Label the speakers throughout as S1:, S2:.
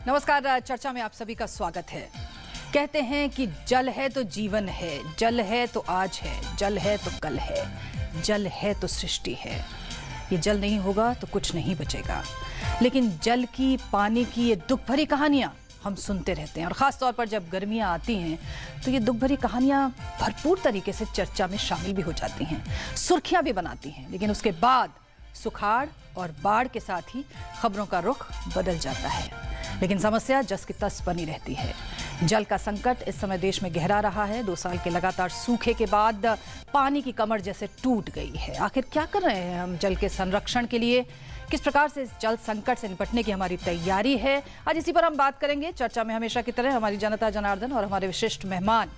S1: नमस्कार, चर्चा में आप सभी का स्वागत है। कहते हैं कि जल है तो जीवन है, जल है तो आज है, जल है तो कल है, जल है तो सृष्टि है। ये जल नहीं होगा तो कुछ नहीं बचेगा। लेकिन जल की, पानी की ये दुख भरी कहानियां हम सुनते रहते हैं और ख़ास तौर पर जब गर्मियां आती हैं तो ये दुख भरी कहानियां भरपूर तरीके से चर्चा में शामिल भी हो जाती हैं, सुर्खियां भी बनाती हैं। लेकिन उसके बाद सुखाड़ और बाढ़ के साथ ही खबरों का रुख बदल जाता है। लेकिन समस्या जस की तस बनी रहती है। जल का संकट इस समय देश में गहरा रहा है। 2 साल के लगातार सूखे के बाद पानी की कमर जैसे टूट गई है। आखिर क्या कर रहे हैं हम जल के संरक्षण के लिए? किस प्रकार से इस जल संकट से निपटने की हमारी तैयारी है? आज इसी पर हम बात करेंगे। चर्चा में हमेशा की तरह हमारी जनता जनार्दन और हमारे विशिष्ट मेहमान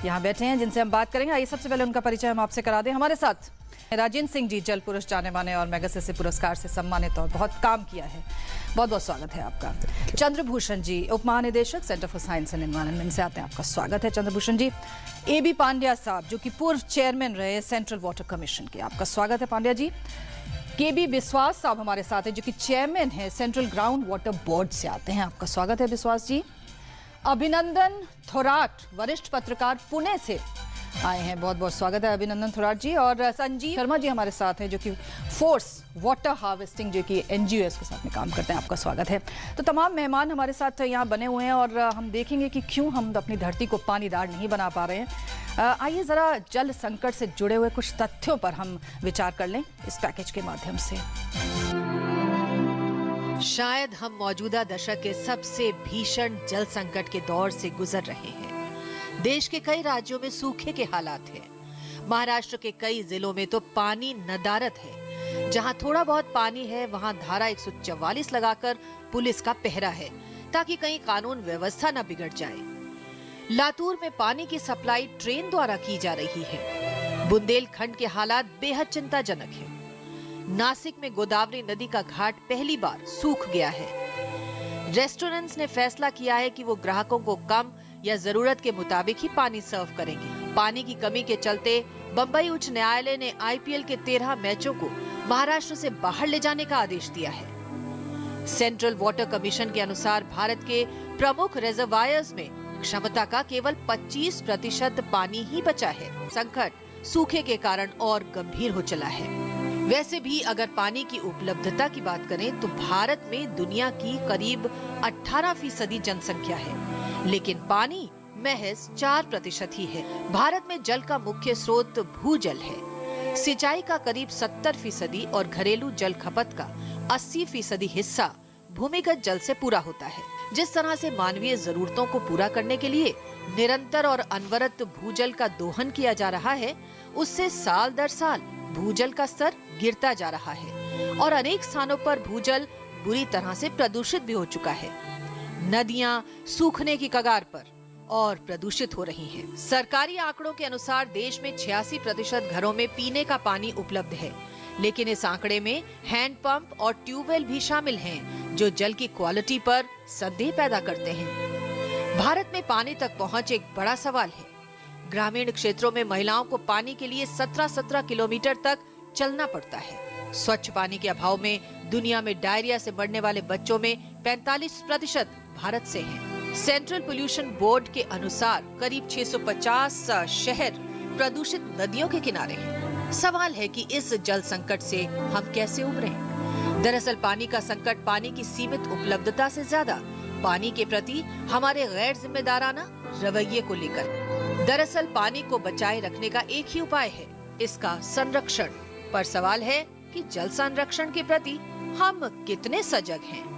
S1: यहाँ बैठे हैं जिनसे हम बात करेंगे। आइए सबसे पहले उनका परिचय हम आपसे करा दें। हमारे साथ राजेंद्र सिंह जी, जल पुरुष जाने माने और मैगसेसे पुरस्कार से सम्मानित और बहुत काम किया है। बहुत बहुत स्वागत है आपका। चंद्रभूषण जी, उप महानिदेशक centre for science and environment से आते हैं, आपका स्वागत है चंद्रभूषण जी। AB पांड्या साहब, जो कि पूर्व चेयरमैन रहे सेंट्रल वाटर कमीशन के, आपका स्वागत है पांड्या जी। KB विश्वास साहब हमारे साथ हैं, जो कि चेयरमैन है सेंट्रल ग्राउंड वाटर बोर्ड से आते हैं, आपका स्वागत है विश्वास जी। अभिनंदन थोराट, वरिष्ठ पत्रकार, पुणे से आए हैं, बहुत बहुत स्वागत है अभिनंदन थोराट जी। और संजीव शर्मा जी हमारे साथ हैं, जो कि फोर्स वाटर हार्वेस्टिंग, जो कि NGOs के साथ में काम करते हैं, आपका स्वागत है। तो तमाम मेहमान हमारे साथ यहाँ बने हुए हैं और हम देखेंगे कि क्यों हम अपनी धरती को पानीदार नहीं बना पा रहे हैं। आइए ज़रा जल संकट से जुड़े हुए कुछ तथ्यों पर हम विचार कर लें इस पैकेज के माध्यम से।
S2: शायद हम मौजूदा दशक के सबसे भीषण जल संकट के दौर से गुजर रहे हैं। देश के कई राज्यों में सूखे के हालात हैं। महाराष्ट्र के कई जिलों में तो पानी नदारद है। जहां थोड़ा बहुत पानी है वहां धारा 144 लगाकर पुलिस का पहरा है ताकि कहीं कानून व्यवस्था न बिगड़ जाए। लातूर में पानी की सप्लाई ट्रेन द्वारा की जा रही है। बुंदेलखंड के हालात बेहद चिंताजनक है। नासिक में गोदावरी नदी का घाट पहली बार सूख गया है। रेस्टोरेंट्स ने फैसला किया है कि वो ग्राहकों को कम या जरूरत के मुताबिक ही पानी सर्व करेंगे। पानी की कमी के चलते बंबई उच्च न्यायालय ने IPL के 13 मैचों को महाराष्ट्र से बाहर ले जाने का आदेश दिया है। सेंट्रल वाटर कमीशन के अनुसार भारत के प्रमुख रिजर्वायर्स में क्षमता का केवल 25% पानी ही बचा है। संकट सूखे के कारण और गंभीर हो चला है। वैसे भी अगर पानी की उपलब्धता की बात करें तो भारत में दुनिया की करीब 18% जनसंख्या है, लेकिन पानी महज 4% ही है। भारत में जल का मुख्य स्रोत भूजल है। सिंचाई का करीब 70% और घरेलू जल खपत का 80% हिस्सा भूमिगत जल से पूरा होता है। जिस तरह से मानवीय जरूरतों को पूरा करने के लिए निरंतर और अनवरत भूजल का दोहन किया जा रहा है, उससे साल दर साल भूजल का स्तर गिरता जा रहा है और अनेक स्थानों पर भूजल बुरी तरह से प्रदूषित भी हो चुका है। नदियां सूखने की कगार पर और प्रदूषित हो रही हैं। सरकारी आंकड़ों के अनुसार देश में 86% घरों में पीने का पानी उपलब्ध है, लेकिन इस आंकड़े में हैंडपंप और ट्यूबवेल भी शामिल हैं, जो जल की क्वालिटी पर संदेह पैदा करते हैं। भारत में पानी तक पहुंच एक बड़ा सवाल है। ग्रामीण क्षेत्रों में महिलाओं को पानी के लिए 17 किलोमीटर तक चलना पड़ता है। स्वच्छ पानी के अभाव में दुनिया में डायरिया से मरने वाले बच्चों में 45% भारत से हैं। सेंट्रल पोल्यूशन बोर्ड के अनुसार करीब 650 शहर प्रदूषित नदियों के किनारे हैं। सवाल है कि इस जल संकट से हम कैसे उबरें? दरअसल पानी का संकट पानी की सीमित उपलब्धता से ज्यादा पानी के प्रति हमारे गैर जिम्मेदाराना रवैये को लेकर। दरअसल पानी को बचाए रखने का एक ही उपाय है, इसका संरक्षण। पर सवाल है कि जल संरक्षण के प्रति हम कितने सजग हैं?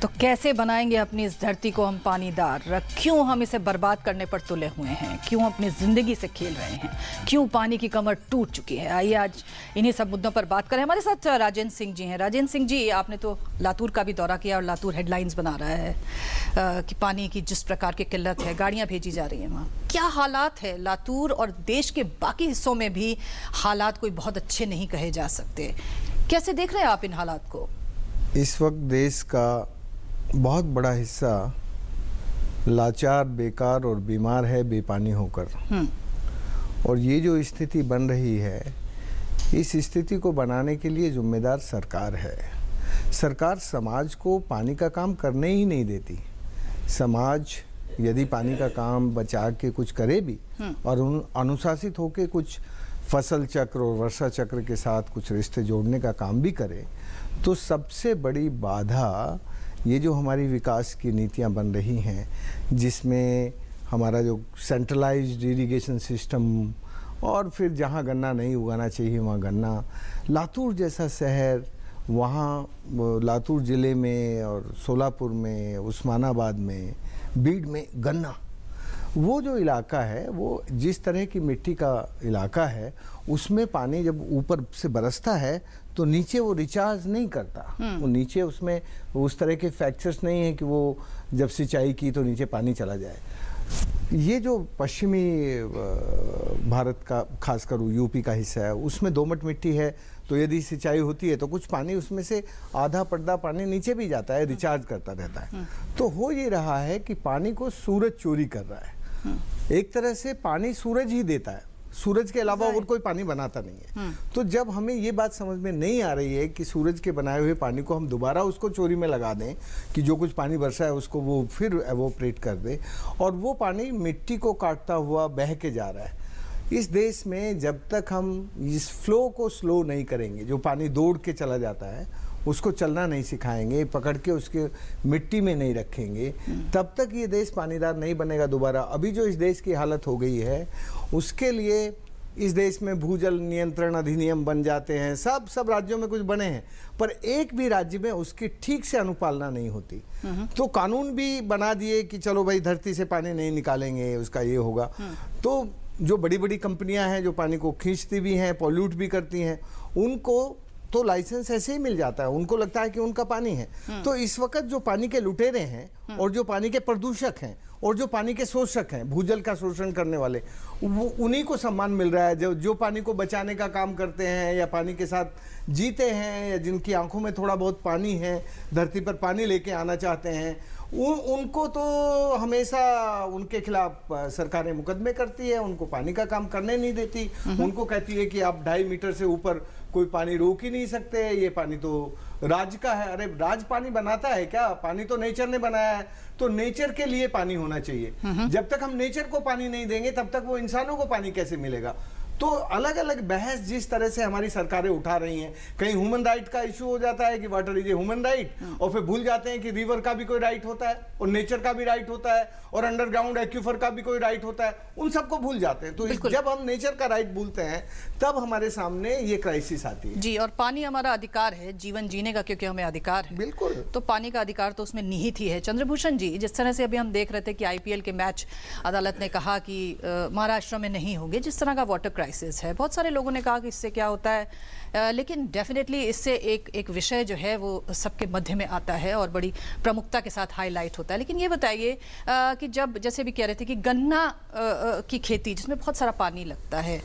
S1: तो कैसे बनाएंगे अपनी इस धरती को हम पानीदार? क्यों हम इसे बर्बाद करने पर तुले हुए हैं? क्यों अपनी जिंदगी से खेल रहे हैं? क्यों पानी की कमर टूट चुकी है? आइए आज इन्हीं सब मुद्दों पर बात करें। हमारे साथ राजेंद्र सिंह जी हैं। राजेंद्र सिंह जी, आपने तो लातूर का भी दौरा किया और लातूर हेडलाइंस बना रहा है कि पानी की जिस प्रकार की किल्लत है, गाड़ियाँ भेजी जा रही हैं वहाँ। क्या हालात है लातूर और देश के बाकी हिस्सों में भी हालात कोई बहुत अच्छे नहीं कहे जा सकते। कैसे देख रहे हैं आप इन हालात को?
S3: इस वक्त देश का बहुत बड़ा हिस्सा लाचार, बेकार और बीमार है बेपानी होकर। और ये जो स्थिति बन रही है, इस स्थिति को बनाने के लिए जिम्मेदार सरकार है। सरकार समाज को पानी का काम करने ही नहीं देती। समाज यदि पानी का काम बचा के कुछ करे भी और उन अनुशासित होके कुछ फसल चक्र और वर्षा चक्र के साथ कुछ रिश्ते जोड़ने का काम भी करे, तो सबसे बड़ी बाधा ये जो हमारी विकास की नीतियां बन रही हैं, जिसमें हमारा जो सेंट्रलाइज्ड इरिगेशन सिस्टम और फिर जहाँ गन्ना नहीं उगाना चाहिए वहाँ गन्ना, लातूर जैसा शहर, वहाँ लातूर ज़िले में और सोलापुर में, उस्मानाबाद में, बीड में गन्ना, वो जो इलाका है वो जिस तरह की मिट्टी का इलाका है, उसमें पानी जब ऊपर से बरसता है तो नीचे वो रिचार्ज नहीं करता। वो नीचे उसमें उस तरह के फैक्चर्स नहीं है कि वो जब सिंचाई की तो नीचे पानी चला जाए। ये जो पश्चिमी भारत का खासकर यूपी का हिस्सा है, उसमें दोमट मिट्टी है, तो यदि सिंचाई होती है तो कुछ पानी उसमें से आधा पर्दा पानी नीचे भी जाता है, रिचार्ज करता रहता है। तो हो ये रहा है कि पानी को सूरज चोरी कर रहा है। एक तरह से पानी सूरज ही देता है, सूरज के अलावा और कोई पानी बनाता नहीं है। तो जब हमें ये बात समझ में नहीं आ रही है कि सूरज के बनाए हुए पानी को हम दोबारा उसको चोरी में लगा दें कि जो कुछ पानी बरसा है उसको वो फिर एवोपरेट कर दे, और वो पानी मिट्टी को काटता हुआ बह के जा रहा है। इस देश में जब तक हम इस फ्लो को स्लो नहीं करेंगे, जो पानी दौड़ के चला जाता है उसको चलना नहीं सिखाएंगे, पकड़ के उसके मिट्टी में नहीं रखेंगे, तब तक ये देश पानीदार नहीं बनेगा दोबारा। अभी जो इस देश की हालत हो गई है, उसके लिए इस देश में भूजल नियंत्रण अधिनियम बन जाते हैं, सब राज्यों में कुछ बने हैं, पर एक भी राज्य में उसकी ठीक से अनुपालना नहीं होती। तो कानून भी बना दिए कि चलो भाई धरती से पानी नहीं निकालेंगे, उसका ये होगा। तो जो बड़ी बड़ी कंपनियां हैं जो पानी को खींचती भी हैं, पॉल्यूट भी करती हैं, उनको तो लाइसेंस ऐसे ही मिल जाता है, उनको लगता है कि उनका पानी है। तो इस वक्त जो पानी के लुटेरे हैं और जो पानी के प्रदूषक हैं और जो पानी के शोषक हैं, भूजल का शोषण करने वाले, वो उन्हीं को सम्मान मिल रहा है। जो पानी को बचाने का काम करते हैं या पानी के साथ जीते हैं, या जिनकी आंखों में थोड़ा बहुत पानी है, धरती पर पानी लेके आना चाहते हैं, उनको तो हमेशा उनके खिलाफ सरकारें मुकदमे करती है, उनको पानी का काम करने नहीं देती। उनको कहती है कि आप 2.5 मीटर से ऊपर कोई पानी रोक ही नहीं सकते, ये पानी तो राज का है। अरे राज पानी बनाता है क्या? पानी तो नेचर ने बनाया है, तो नेचर के लिए पानी होना चाहिए। जब तक हम नेचर को पानी नहीं देंगे तब तक वो इंसानों को पानी कैसे मिलेगा? तो अलग अलग बहस जिस तरह से हमारी सरकारें उठा रही हैं, कहीं ह्यूमन राइट का इशू हो जाता है कि water is a human right, और फिर भूल जाते हैं कि रिवर का भी कोई राइट होता है और नेचर का भी राइट होता है और अंडरग्राउंड एक्यूफर का भी कोई राइट होता है, उन सबको भूल जाते हैं। तो जब हम नेचर का राइट भूलते हैं तब हमारे सामने ये क्राइसिस आती है।
S1: जी, और पानी हमारा अधिकार है जीवन जीने का, क्योंकि हमें अधिकार है।
S3: बिल्कुल।
S1: तो पानी का अधिकार तो उसमें निहित ही है। चंद्रभूषण जी, जिस तरह से अभी हम देख रहे थे कि आईपीएल के मैच अदालत ने कहा कि महाराष्ट्र में नहीं होंगे, जिस तरह का वाटर क्राइसिस है, बहुत सारे लोगों ने कहा कि इससे क्या होता है, लेकिन डेफिनेटली इससे एक विषय जो है वो सबके मध्य में आता है और बड़ी प्रमुखता के साथ हाईलाइट होता है। लेकिन ये बताइए कि जब जैसे भी कह रहे थे कि गन्ना की खेती जिसमें बहुत सारा पानी लगता है,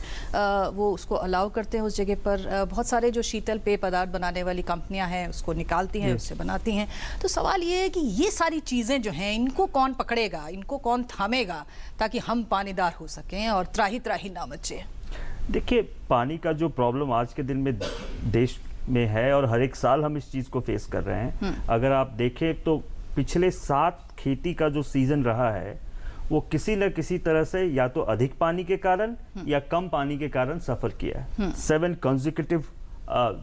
S1: वो उसको अलाउ करते हैं उस जगह पर, बहुत सारे जो शीतल पेय पदार्थ बनाने वाली कंपनियां हैं उसको निकालती हैं, उससे बनाती हैं। तो सवाल ये है कि ये सारी चीज़ें जो हैं इनको कौन पकड़ेगा, इनको कौन थामेगा, ताकि हम पानीदार हो सकें और त्राही त्राही ना मचे?
S4: देखिए, पानी का जो प्रॉब्लम आज के दिन में देश में है और हर एक साल हम इस चीज़ को फेस कर रहे हैं। अगर आप देखें तो पिछले 7 खेती का जो सीज़न रहा है वो किसी न किसी तरह से या तो अधिक पानी के कारण या कम पानी के कारण सफ़र किया है। 7 कंसेक्यूटिव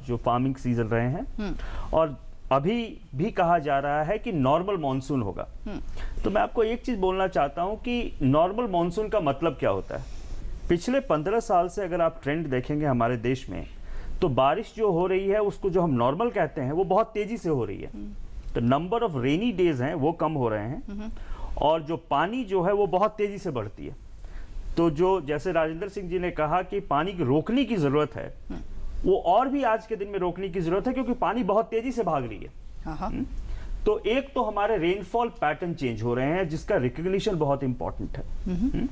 S4: जो फार्मिंग सीजन रहे हैं, और अभी भी कहा जा रहा है कि नॉर्मल मॉनसून होगा। तो मैं आपको एक चीज़ बोलना चाहता हूँ कि नॉर्मल मॉनसून का मतलब क्या होता है। पिछले 15 साल से अगर आप ट्रेंड देखेंगे हमारे देश में, तो बारिश जो हो रही है उसको जो हम नॉर्मल कहते हैं वो बहुत तेजी से हो रही है। तो नंबर ऑफ रेनी डेज हैं वो कम हो रहे हैं और जो पानी जो है वो बहुत तेजी से बढ़ती है। तो जो जैसे राजेंद्र सिंह जी ने कहा कि पानी की रोकने की जरूरत है, वो और भी आज के दिन में रोकने की जरूरत है, क्योंकि पानी बहुत तेजी से भाग रही है। तो एक तो हमारे रेनफॉल पैटर्न चेंज हो रहे हैं जिसका रिकग्निशन बहुत इंपॉर्टेंट है।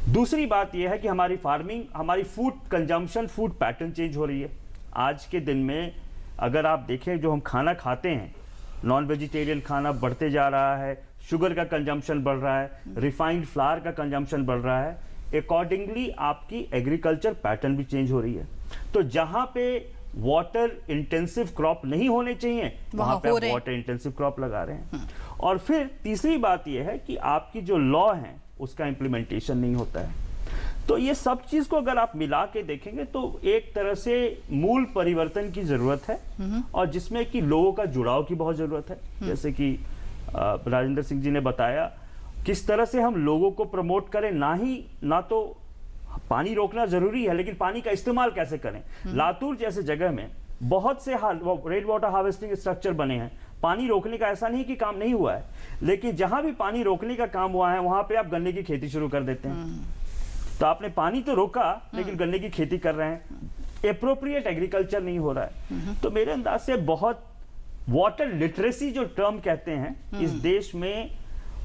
S4: दूसरी बात यह है कि हमारी फार्मिंग, हमारी food consumption, food pattern change हो रही है। आज के दिन में अगर आप देखें जो हम खाना खाते हैं, नॉन वेजिटेरियन खाना बढ़ते जा रहा है, शुगर का कंजम्पशन बढ़ रहा है, रिफाइंड फ्लावर का कंजम्पशन बढ़ रहा है। अकॉर्डिंगली आपकी एग्रीकल्चर पैटर्न भी चेंज हो रही है। तो जहां पे वाटर इंटेंसिव क्रॉप नहीं होने चाहिए वहां पे
S1: हो
S4: आप
S1: रहे हैं।
S4: वाटर इंटेंसिव क्रॉप लगा रहे हैं। और फिर तीसरी बात यह है कि आपकी जो लॉ है उसका इम्प्लीमेंटेशन नहीं होता है। तो ये सब चीज को अगर आप मिला के देखेंगे तो एक तरह से मूल परिवर्तन की जरूरत है, और जिसमें कि लोगों का जुड़ाव की बहुत जरूरत है। जैसे कि राजेंद्र सिंह जी ने बताया किस तरह से हम लोगों को प्रमोट करें, ना तो पानी रोकना जरूरी है, लेकिन पानी का इस्तेमाल कैसे करें। लातूर जैसे जगह में बहुत से रेन वाटर हार्वेस्टिंग स्ट्रक्चर बने हैं। पानी रोकने का ऐसा नहीं कि काम नहीं हुआ है, लेकिन जहां भी पानी रोकने का काम हुआ है वहां पे आप गन्ने की खेती शुरू कर देते हैं। तो आपने पानी तो रोका लेकिन गन्ने की खेती कर रहे हैं, एप्रोप्रिएट एग्रीकल्चर नहीं हो रहा है। तो मेरे अंदाज से बहुत वाटर लिटरेसी जो टर्म कहते हैं, इस देश में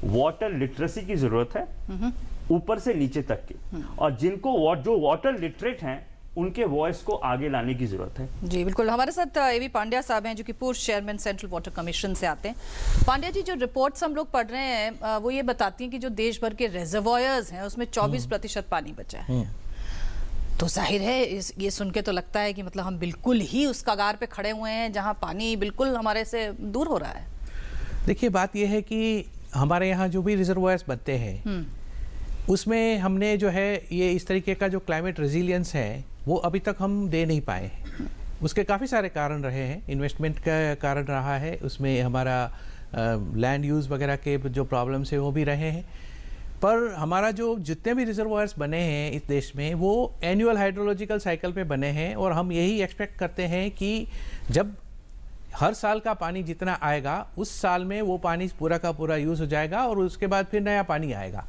S4: वाटर लिटरेसी की जरूरत है ऊपर से नीचे तक की, और जिनको जो वाटर लिटरेट हैं उनके वॉइस को आगे लाने की जरूरत है।
S1: जी बिल्कुल। हमारे साथ एवी पांड्या साहब हैं जो कि पूर्व चेयरमैन सेंट्रल वाटर कमीशन से आते हैं। पांड्या जी, जो रिपोर्ट्स हम लोग पढ़ रहे हैं वो ये बताती हैं कि जो देश भर के रिजर्वॉयर्स हैं उसमें 24% पानी बचा है। तो जाहिर है ये सुन के तो लगता है कि मतलब हम बिल्कुल ही उस कगार पे खड़े हुए हैं जहां पानी बिल्कुल हमारे से दूर हो रहा है।
S5: देखिए, बात यह है कि हमारे यहाँ जो भी रिजर्वॉयर्स बनते हैं उसमें हमने जो है ये इस तरीके का जो क्लाइमेट रेजिलियंस है वो अभी तक हम दे नहीं पाए हैं। उसके काफ़ी सारे कारण रहे हैं। इन्वेस्टमेंट का कारण रहा है, उसमें हमारा लैंड यूज़ वगैरह के जो प्रॉब्लम्स है वो भी रहे हैं। पर हमारा जो जितने भी रिजर्वॉयर्स बने हैं इस देश में वो एनुअल हाइड्रोलॉजिकल साइकिल पे बने हैं, और हम यही एक्सपेक्ट करते हैं कि जब हर साल का पानी जितना आएगा उस साल में वो पानी पूरा का पूरा यूज हो जाएगा और उसके बाद फिर नया पानी आएगा।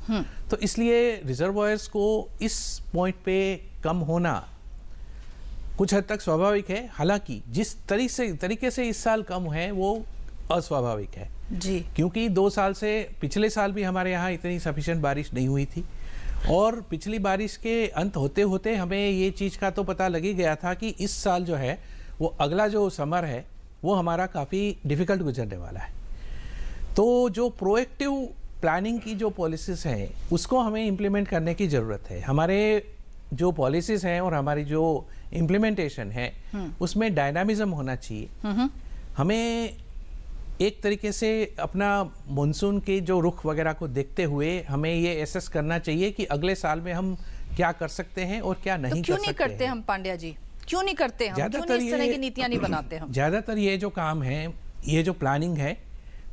S5: तो इसलिए रिजर्वॉयर्स को इस पॉइंट पे कम होना कुछ हद तक स्वाभाविक है। हालांकि जिस तरीके से इस साल कम है वो अस्वाभाविक है
S1: जी,
S5: क्योंकि 2 साल से पिछले साल भी हमारे यहाँ इतनी सफिशिएंट बारिश नहीं हुई थी, और पिछली बारिश के अंत होते होते हमें ये चीज़ का तो पता लग ही गया था कि इस साल जो है वो अगला जो समर है वो हमारा काफ़ी डिफ़िकल्ट गुजरने वाला है। तो जो प्रोएक्टिव प्लानिंग की जो पॉलिसीज़ हैं उसको हमें इम्प्लीमेंट करने की ज़रूरत है। हमारे जो पॉलिसीज़ हैं और हमारी जो इम्प्लीमेंटेशन है उसमें डायनामिज्म होना चाहिए। हमें एक तरीके से अपना मानसून के जो रुख वगैरह को देखते हुए हमें ये एसेस करना चाहिए कि अगले साल में हम क्या कर सकते हैं और क्या नहीं कर सकते हैं।
S1: क्यों नहीं करते हम पांड्या जी, क्यों नहीं करते हम? क्यों नहीं इस तरह की नीतियां नहीं बनाते हम?
S5: ज़्यादातर ये जो काम है, ये जो प्लानिंग है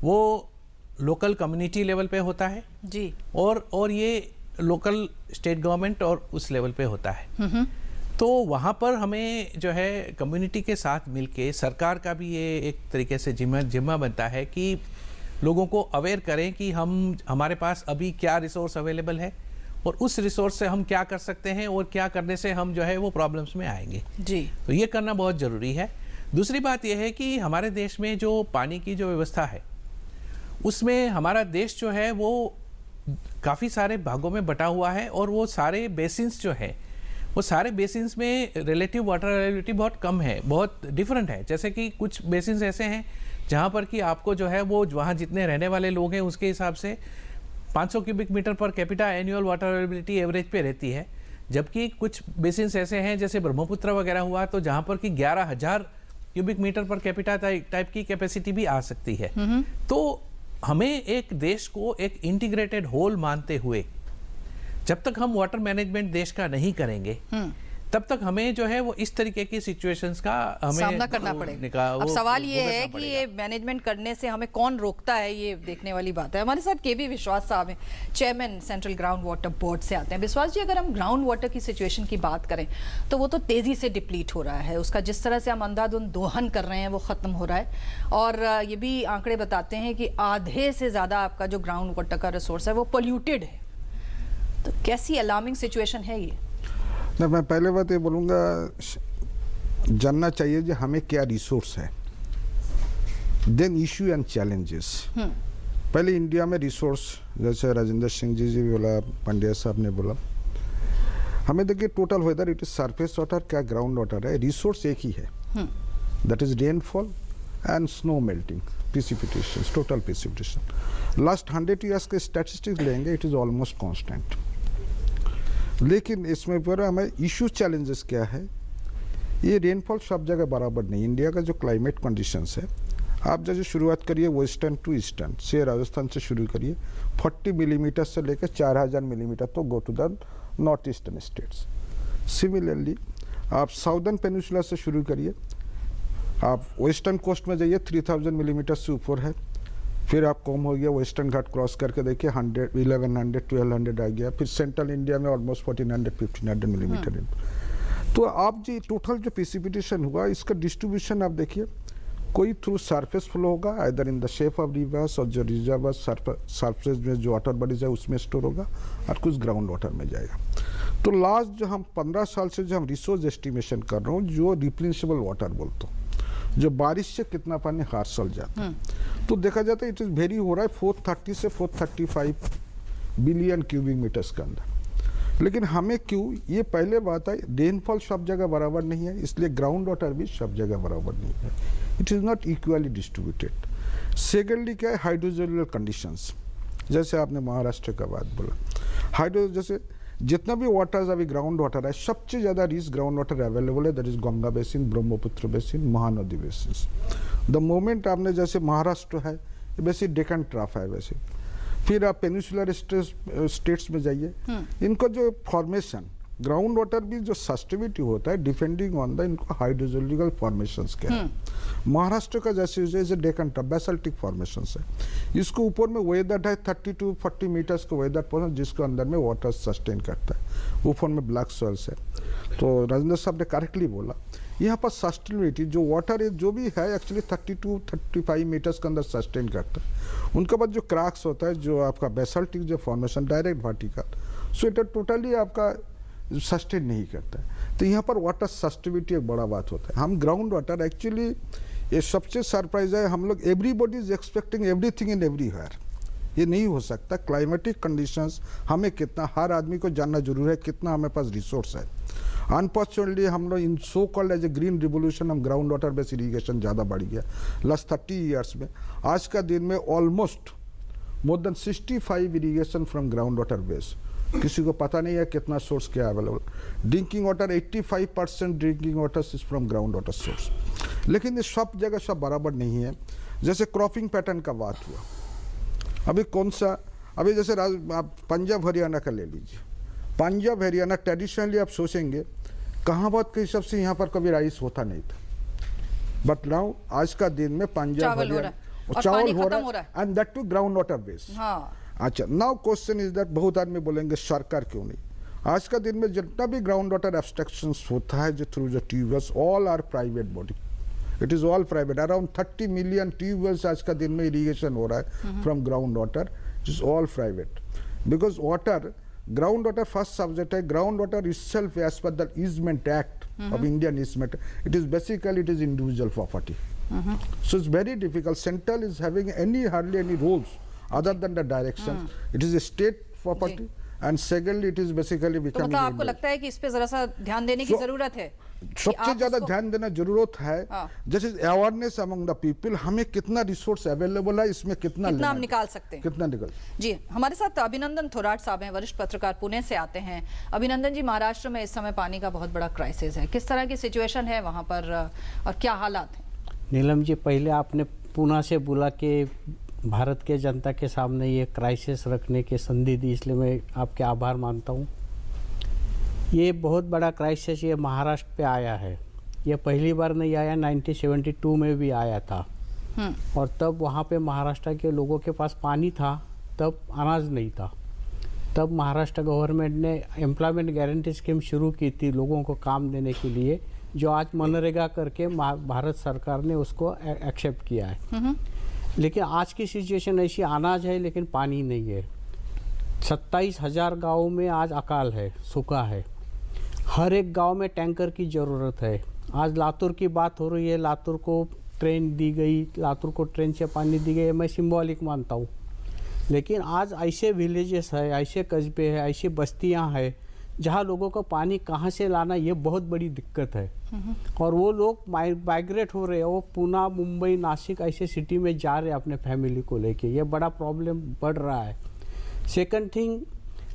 S5: वो लोकल कम्युनिटी लेवल पे होता है
S1: जी,
S5: और ये लोकल स्टेट गवर्नमेंट और उस लेवल पे होता है। तो वहाँ पर हमें जो है कम्युनिटी के साथ मिलके सरकार का भी ये एक तरीके से जिम्मा बनता है कि लोगों को अवेयर करें कि हमारे पास अभी क्या रिसोर्स अवेलेबल है और उस रिसोर्स से हम क्या कर सकते हैं और क्या करने से हम जो है वो प्रॉब्लम्स में आएंगे
S1: जी।
S5: तो ये करना बहुत ज़रूरी है। दूसरी बात यह है कि हमारे देश में जो पानी की जो व्यवस्था है उसमें हमारा देश जो है वो काफ़ी सारे भागों में बटा हुआ है, और वो सारे बेसिन्स जो है वो सारे बेसिन्स में रिलेटिव वाटर अवेलेबिलिटी बहुत कम है, बहुत डिफरेंट है। जैसे कि कुछ बेसिन्स ऐसे हैं जहाँ पर कि आपको जो है वो वहाँ जितने रहने वाले लोग हैं उसके हिसाब से 500 cubic metre per capita annual water availability average पे रहती है, जबकि कुछ बेसिन्स ऐसे हैं जैसे ब्रह्मपुत्र वगैरह हुआ तो जहाँ पर कि 11,000 cubic metre per capita type की कैपेसिटी भी आ सकती है। तो हमें एक देश को एक इंटीग्रेटेड होल मानते हुए जब तक हम वाटर मैनेजमेंट देश का नहीं करेंगे तब तक हमें जो है वो इस तरीके की सिचुएशंस का हमें
S1: सामना करना पड़ेगा। अब सवाल ये है कि ये मैनेजमेंट करने से हमें कौन रोकता है, ये देखने वाली बात है। हमारे साथ केवी विश्वास साहब हैं, chairman central ground water board से आते हैं। विश्वास जी, अगर हम ग्राउंड वाटर की सिचुएशन की बात करें तो वो तो तेज़ी से डिप्लीट हो रहा है, उसका जिस तरह से हम अंधाधुंध दोहन कर रहे हैं वो ख़त्म हो रहा है, और ये भी आंकड़े बताते हैं कि आधे से ज़्यादा आपका जो ग्राउंड वाटर का रिसोर्स है वो पोल्यूटेड है। तो कैसी अलार्मिंग सिचुएशन है ये?
S6: ना, मैं पहले बात ये बोलूँगा, जानना चाहिए कि हमें क्या रिसोर्स है, देन इशू एंड चैलेंजेस। पहले इंडिया में रिसोर्स, जैसे राजेंद्र सिंह जी भी बोला, पांड्या साहब ने बोला, हमें देखिए total whether it is surface water क्या ग्राउंड वाटर है, रिसोर्स एक ही है, that is rainfall and snow melting, precipitation, total precipitation. Last 100 years के स्टैटिस्टिक्स लेंगे, इट इज ऑलमोस्ट कांस्टेंट। लेकिन इसमें पर हमें इशू चैलेंजेस क्या है ये रेनफॉल सब जगह बराबर नहीं। इंडिया का जो क्लाइमेट कंडीशंस है, आप जैसे शुरुआत करिए वेस्टर्न टू ईस्टर्न से, राजस्थान से शुरू करिए 40 मिलीमीटर से लेकर 4000 मिलीमीटर तो go to the north eastern states. Similarly आप साउदर्न पेनिनसुला से शुरू करिए, आप वेस्टर्न कोस्ट में जाइए 3000 मिलीमीटर से ऊपर है, फिर आप कम हो गया, वेस्टर्न घाट क्रॉस करके देखिए 100, 1100, 1200 आ गया, फिर सेंट्रल इंडिया में ऑलमोस्ट 1400, 1500 मिलीमीटर। तो आप जी टोटल जो प्रेसिपिटेशन हुआ इसका डिस्ट्रीब्यूशन आप देखिए, कोई थ्रू सरफेस फ्लो होगा either in the shape of reverse, और जो रिजर्वर्स सरफेस में जो वाटर बॉडीज है उसमें स्टोर होगा, और कुछ ग्राउंड वाटर में जाएगा। तो लास्ट जो हम 15 साल से जो हम रिसोर्स एस्टिमेशन कर रहे हूँ, जो रिप्लेनिशेबल वाटर बोलते हो, जो बारिश से कितना पानी हर साल जाता है, तो देखा जाता है इट इज वेरी हो रहा है 430 से 435 बिलियन क्यूबिक मीटर्स के अंदर। लेकिन हमें क्यों, ये पहले बात है रेनफॉल सब जगह बराबर नहीं है, इसलिए ग्राउंड वाटर भी सब जगह बराबर नहीं है, it is not equally distributed. Secondly क्या है, हाइड्रोजोनियल कंडीशंस, जैसे आपने महाराष्ट्र का बात बोला, हाइड्रो जैसे जितना भी वाटर्स अभी ग्राउंड वाटर है, सबसे ज़्यादा रिच ग्राउंड वाटर अवेलेबल है, that is Ganga basin, Brahmaputra basin, Mahanadi basin. The moment आपने जैसे महाराष्ट्र है, वैसे डेक्कन ट्राफ है, वैसे फिर आप पेनिनसुलर स्टेट्स में जाइए, इनको जो फॉर्मेशन ग्राउंड वाटर भी जो सस्टेबिलिटी होता है डिपेंडिंग ऑन द इनको हाइड्रोजोनिकल फॉर्मेशंस क्या है। महाराष्ट्र का जैसे डेक्कन ट्राफ बेसाल्टिक फॉर्मेशंस है, इसको ऊपर में वेदर है 30 to 40 मीटर्स का वेदर पोर्शन, जिसके अंदर में वाटर सस्टेन करता है, ऊपर में ब्लैक सॉइल्स है। तो राजेंद्र साहब ने करेक्टली बोला, यहाँ पर सस्टेनेबिलिटी जो वाटर है जो भी है एक्चुअली 30 to 35 मीटर्स के अंदर सस्टेन करता है। उनके बाद जो क्रैक्स होता है, जो आपका बेसाल्टिक जो formation direct vertical, so it totally आपका सस्टेन नहीं करता है। तो यहाँ पर वाटर सस्टेनेबिलिटी एक बड़ा बात होता है। हम ग्राउंड वाटर एक्चुअली, ये सबसे सरप्राइज है, हम लोग everybody is expecting everything in everywhere, ये नहीं हो सकता। क्लाइमेटिक कंडीशंस हमें कितना, हर आदमी को जानना जरूर है कितना हमारे पास रिसोर्स है। अनफॉर्चुनेटली हम लोग in so called as a green revolution, हम ग्राउंड वाटर बेस्ड इरीगेशन ज़्यादा बढ़ गया लास्ट 30 ईयर्स में। आज का दिन में almost more than 65 irrigation from ground water base, किसी को पता नहीं है कितना सोर्स क्या available. Drinking water 85% drinking water is from ground water source. लेकिन ये सब जगह सब बराबर नहीं है। जैसे क्रॉपिंग पैटर्न का बात हुआ, अभी कौन सा, अभी जैसे आप पंजाब हरियाणा का ले लीजिए, पंजाब हरियाणा ट्रेडिशनली आप सोचेंगे कहावत के हिसाब से यहाँ पर कभी राइस होता नहीं था, बट नाउ आज का दिन में पंजाब हरियाणा चावल हो रहा है, and that to ground water base. अच्छा, नाउ क्वेश्चन इज दैट, बहुत आदमी बोलेंगे सरकार क्यों नहीं। आज का दिन में जितना भी ग्राउंड वाटर एब्स्ट्रैक्शंस होता है जो through the tubewells, all are private body, it is all private. Around 30 million tubewells आज का दिन में इरीगेशन हो रहा है from ground water, it is all private. Because water, ground water first subject है, ground water itself as per the easement act of Indian easement, it is basically it is individual property. So it's very difficult. Central is having hardly any rules other than the direction. It is a state property, and secondly it is basically
S1: तो
S6: becoming
S1: मतलब आपको लगता है कि इस पे जरा सा ध्यान देने की जरूरत है?
S6: सबसे ज्यादा ध्यान देना जरूरत है। जैसे अवेयरनेस अमंग द पीपल, हमें कितना रिसोर्स अवेलेबल है, इसमें कितना
S1: हम निकाल सकते हैं,
S6: कितना निकल।
S1: जी, हमारे साथ अभिनंदन थोराट साहब हैं, वरिष्ठ पत्रकार, पुणे से आते हैं। अभिनंदन जी, महाराष्ट्र में इस समय पानी का बहुत बड़ा क्राइसिस है, किस तरह की सिचुएशन है वहाँ पर और क्या हालात हैं?
S7: नीलम जी, पहले आपने पुणे से बोला कि भारत के जनता के सामने ये क्राइसिस रखने की संधि दी, इसलिए मैं आपके आभार मानता हूँ। ये बहुत बड़ा क्राइसिस ये महाराष्ट्र पे आया है, ये पहली बार नहीं आया, 1972 में भी आया था, और तब वहाँ पे महाराष्ट्र के लोगों के पास पानी था, तब अनाज नहीं था। तब महाराष्ट्र गवर्नमेंट ने एम्प्लॉयमेंट गारंटी स्कीम शुरू की थी लोगों को काम देने के लिए, जो आज मनरेगा करके भारत सरकार ने उसको एक्सेप्ट किया है। लेकिन आज की सिचुएशन ऐसी, अनाज है लेकिन पानी नहीं है। 27,000 गाँव में आज अकाल है, सूखा है। हर एक गांव में टैंकर की ज़रूरत है। आज लातूर की बात हो रही है, लातूर को ट्रेन दी गई, लातूर को ट्रेन से पानी दी गई, मैं सिंबॉलिक मानता हूँ। लेकिन आज ऐसे विलेजेस है, ऐसे कस्बे हैं, ऐसी बस्तियाँ हैं जहाँ लोगों को पानी कहाँ से लाना, ये बहुत बड़ी दिक्कत है। और वो लोग माइग्रेट हो रहे हैं, वो पुणे, मुंबई, नासिक ऐसे सिटी में जा रहे हैं अपने फैमिली को लेके, ये बड़ा प्रॉब्लम बढ़ रहा है। सेकंड थिंग,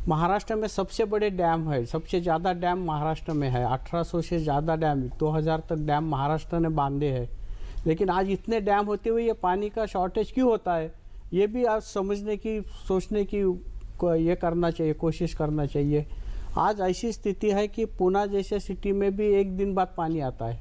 S7: महाराष्ट्र में सबसे बड़े डैम है, सबसे ज़्यादा डैम महाराष्ट्र में है। 1800 से ज़्यादा डैम, 2000 तक डैम महाराष्ट्र ने बांधे हैं। लेकिन आज इतने डैम होते हुए ये पानी का शॉर्टेज क्यों होता है, ये भी आज समझने की, सोचने की ये करना चाहिए, कोशिश करना चाहिए। आज ऐसी स्थिति है कि पुणे जैसे सिटी में भी एक दिन बाद पानी आता है,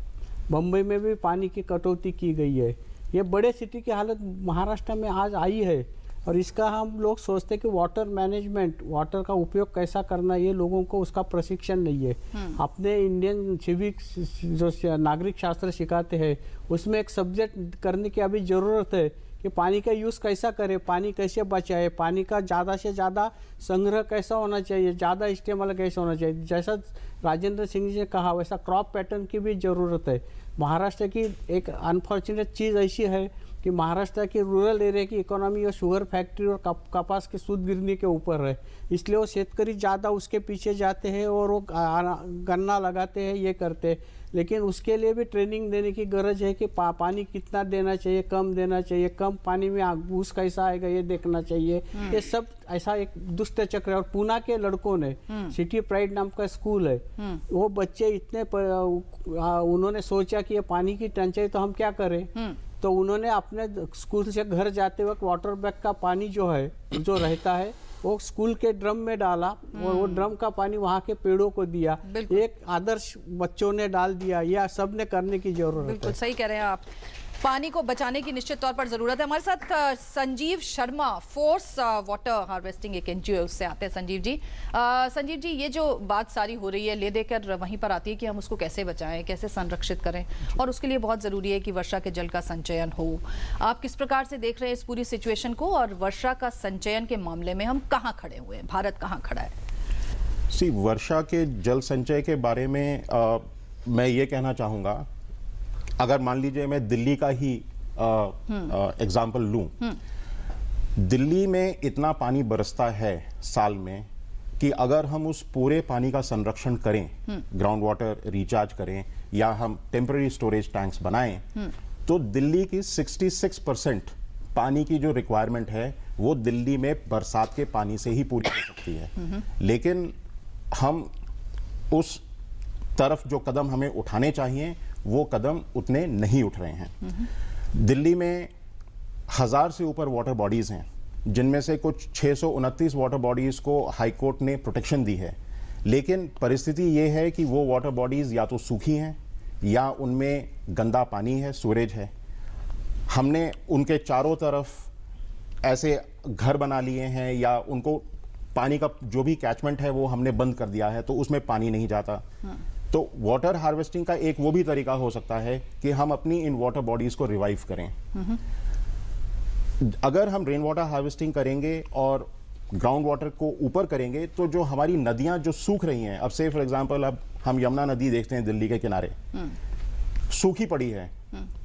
S7: बम्बई में भी पानी की कटौती की गई है। ये बड़े सिटी की हालत महाराष्ट्र में आज आई है, और इसका हम लोग सोचते हैं कि वाटर मैनेजमेंट, वाटर का उपयोग कैसा करना, ये लोगों को उसका प्रशिक्षण नहीं है। अपने इंडियन सिविक्स जो नागरिक शास्त्र सिखाते हैं उसमें एक सब्जेक्ट करने की अभी ज़रूरत है कि पानी का यूज़ कैसा करें, पानी कैसे बचाए, पानी का ज़्यादा से ज़्यादा संग्रह कैसा होना चाहिए, ज़्यादा इस्तेमाल कैसे होना चाहिए। जैसा राजेंद्र सिंह जी ने कहा वैसा क्रॉप पैटर्न की भी ज़रूरत है। महाराष्ट्र की एक अनफॉर्चुनेट चीज़ ऐसी है कि महाराष्ट्र की रूरल एरिया की इकोनॉमी और शुगर फैक्ट्री और कपास के सूद गिरने के ऊपर है, इसलिए वो शेतकरी ज़्यादा उसके पीछे जाते हैं और वो गन्ना लगाते हैं, ये करते हैं। लेकिन उसके लिए भी ट्रेनिंग देने की गरज है कि पानी कितना देना चाहिए, कम देना चाहिए, कम पानी में घूस कैसा आएगा ये देखना चाहिए। ये सब ऐसा एक दुष्ट चक्र है। और पुणे के लड़कों ने सिटी प्राइड नाम का स्कूल है, वो बच्चे इतने उन्होंने सोचा कि ये पानी की टंचाई तो हम क्या करें, तो उन्होंने अपने स्कूल से घर जाते वक्त वाटर बैग का पानी जो है, जो रहता है, वो स्कूल के ड्रम में डाला और वो ड्रम का पानी वहाँ के पेड़ों को दिया। एक आदर्श बच्चों ने डाल दिया। यह सब ने करने की जरूरत है।
S1: बिल्कुल सही कह रहे हैं आप, पानी को बचाने की निश्चित तौर पर जरूरत है। हमारे साथ Sanjeev Sharma, force water harvesting एक एनजीओ, उससे आते हैं संजीव जी। संजीव जी, ये जो बात सारी हो रही है ले देकर वहीं पर आती है कि हम उसको कैसे बचाएं, कैसे संरक्षित करें, और उसके लिए बहुत ज़रूरी है कि वर्षा के जल का संचयन हो। आप किस प्रकार से देख रहे हैं इस पूरी सिचुएशन को, और वर्षा का संचयन के मामले में हम कहाँ खड़े हुए हैं, भारत कहाँ खड़ा है?
S8: वर्षा के जल संचय के बारे में मैं ये कहना चाहूँगा, अगर मान लीजिए मैं दिल्ली का ही एग्जाम्पल लूं, दिल्ली में इतना पानी बरसता है साल में कि अगर हम उस पूरे पानी का संरक्षण करें, ग्राउंड वाटर रिचार्ज करें या हम टेम्पररी स्टोरेज टैंक्स बनाएं, तो दिल्ली की 66% पानी की जो रिक्वायरमेंट है वो दिल्ली में बरसात के पानी से ही पूरी हो सकती है। लेकिन हम उस तरफ जो कदम हमें उठाने चाहिए वो कदम उतने नहीं उठ रहे हैं। दिल्ली में 1000 से ऊपर वाटर बॉडीज हैं, जिनमें से कुछ 629 वाटर बॉडीज को हाई कोर्ट ने प्रोटेक्शन दी है। लेकिन परिस्थिति ये है कि वो वाटर बॉडीज या तो सूखी हैं या उनमें गंदा पानी है, सूरेज है। हमने उनके चारों तरफ ऐसे घर बना लिए हैं या उनको पानी का जो भी कैचमेंट है वो हमने बंद कर दिया है, तो उसमें पानी नहीं जाता। तो वाटर हार्वेस्टिंग का एक वो भी तरीका हो सकता है कि हम अपनी इन वाटर बॉडीज को रिवाइव करें। अगर हम रेन वाटर हार्वेस्टिंग करेंगे और ग्राउंड वाटर को ऊपर करेंगे, तो जो हमारी नदियां जो सूख रही हैं, अब से फॉर एग्जांपल अब हम यमुना नदी देखते हैं दिल्ली के किनारे सूखी पड़ी है,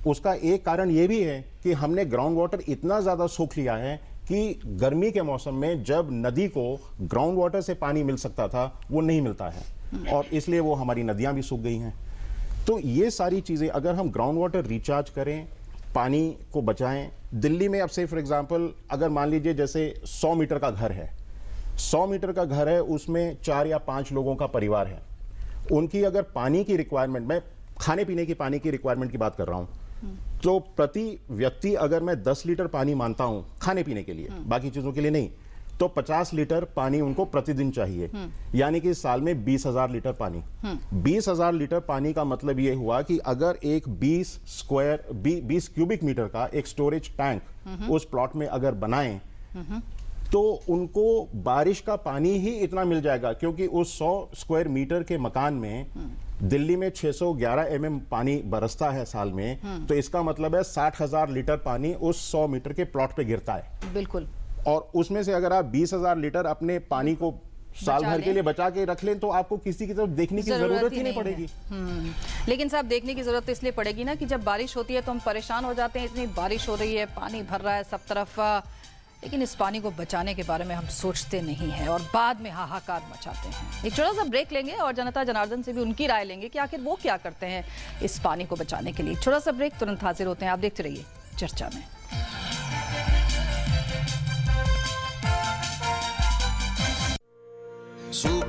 S8: उसका एक कारण ये भी है कि हमने ग्राउंड वाटर इतना ज्यादा सोख लिया है कि गर्मी के मौसम में जब नदी को ग्राउंड वाटर से पानी मिल सकता था वो नहीं मिलता है, और इसलिए वो हमारी नदियां भी सूख गई हैं। तो ये सारी चीजें अगर हम ग्राउंड वाटर रिचार्ज करें, पानी को बचाएं। दिल्ली में अब से फॉर एग्जांपल अगर मान लीजिए जैसे 100 मीटर का घर है, 100 मीटर का घर है, उसमें 4 या 5 लोगों का परिवार है, उनकी अगर पानी की रिक्वायरमेंट, मैं खाने पीने की पानी की रिक्वायरमेंट की बात कर रहा हूं, तो प्रति व्यक्ति अगर मैं 10 लीटर पानी मानता हूं खाने पीने के लिए, बाकी चीजों के लिए नहीं, तो 50 लीटर पानी उनको प्रतिदिन चाहिए, यानी कि साल में 20,000 लीटर पानी। 20,000 लीटर पानी का मतलब ये हुआ कि अगर एक 20 क्यूबिक मीटर का एक स्टोरेज टैंक उस प्लॉट में अगर बनाएं, तो उनको बारिश का पानी ही इतना मिल जाएगा, क्योंकि उस 100 स्क्वायर मीटर के मकान में दिल्ली में 611 mm पानी बरसता है साल में, तो इसका मतलब है 60,000 लीटर पानी उस 100 मीटर के प्लॉट पे गिरता है।
S1: बिल्कुल।
S8: और उसमें से अगर आप 20,000 लीटर अपने पानी को साल भर के लिए बचा के रख लें, तो आपको किसी की तरफ देखने की जरूरत ही नहीं पड़ेगी।
S1: लेकिन साहब, देखने की जरूरत इसलिए पड़ेगी ना कि जब बारिश होती है तो हम परेशान हो जाते हैं, इतनी बारिश हो रही है, पानी भर रहा है सब तरफ, लेकिन इस पानी को बचाने के बारे में हम सोचते नहीं हैं और बाद में हाहाकार मचाते हैं। एक छोटा सा ब्रेक लेंगे और जनता जनार्दन से भी उनकी राय लेंगे कि आखिर वो क्या करते हैं इस पानी को बचाने के लिए। छोटा सा ब्रेक, तुरंत हाजिर होते हैं। आप देखते रहिए चर्चा में।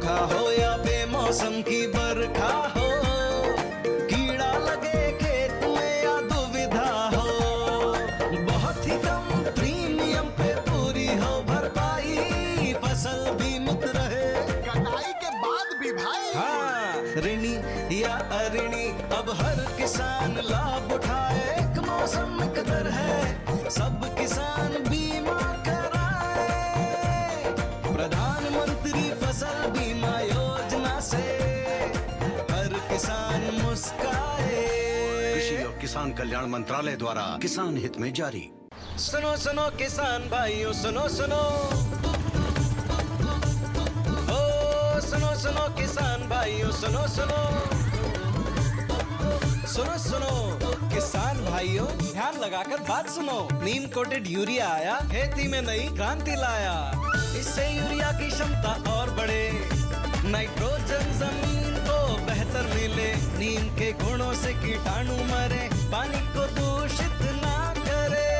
S9: सूखा हो या बेमौसम की बरखा हो, कीड़ा लगे खेत में या दुविधा हो, बहुत ही कम प्रीमियम पे पूरी हो भरपाई, फसल बीमित रहे
S10: कटाई के बाद भी भाई।
S9: हाँ, ऋणी या अऋणी अब हर किसान लाभ उठाए, एक मौसम कदर है सब किसान बीमा कराए, प्रधानमंत्री फसल बीमा योजना से हर किसान मुस्काए।
S10: कृषि और किसान कल्याण मंत्रालय द्वारा किसान हित में जारी।
S9: सुनो सुनो किसान भाइयों, सुनो सुनो, ओ सुनो सुनो किसान भाइयों, सुनो सुनो, सुनो सुनो किसान भाइयों, ध्यान लगाकर बात सुनो। नीम कोटेड यूरिया आया, खेती में नई क्रांति लाया, इससे यूरिया की क्षमता और बढ़े, नाइट्रोजन जमीन को बेहतर मिले, नीम के गुणों से कीटाणु मरे, पानी को दूषित ना करे।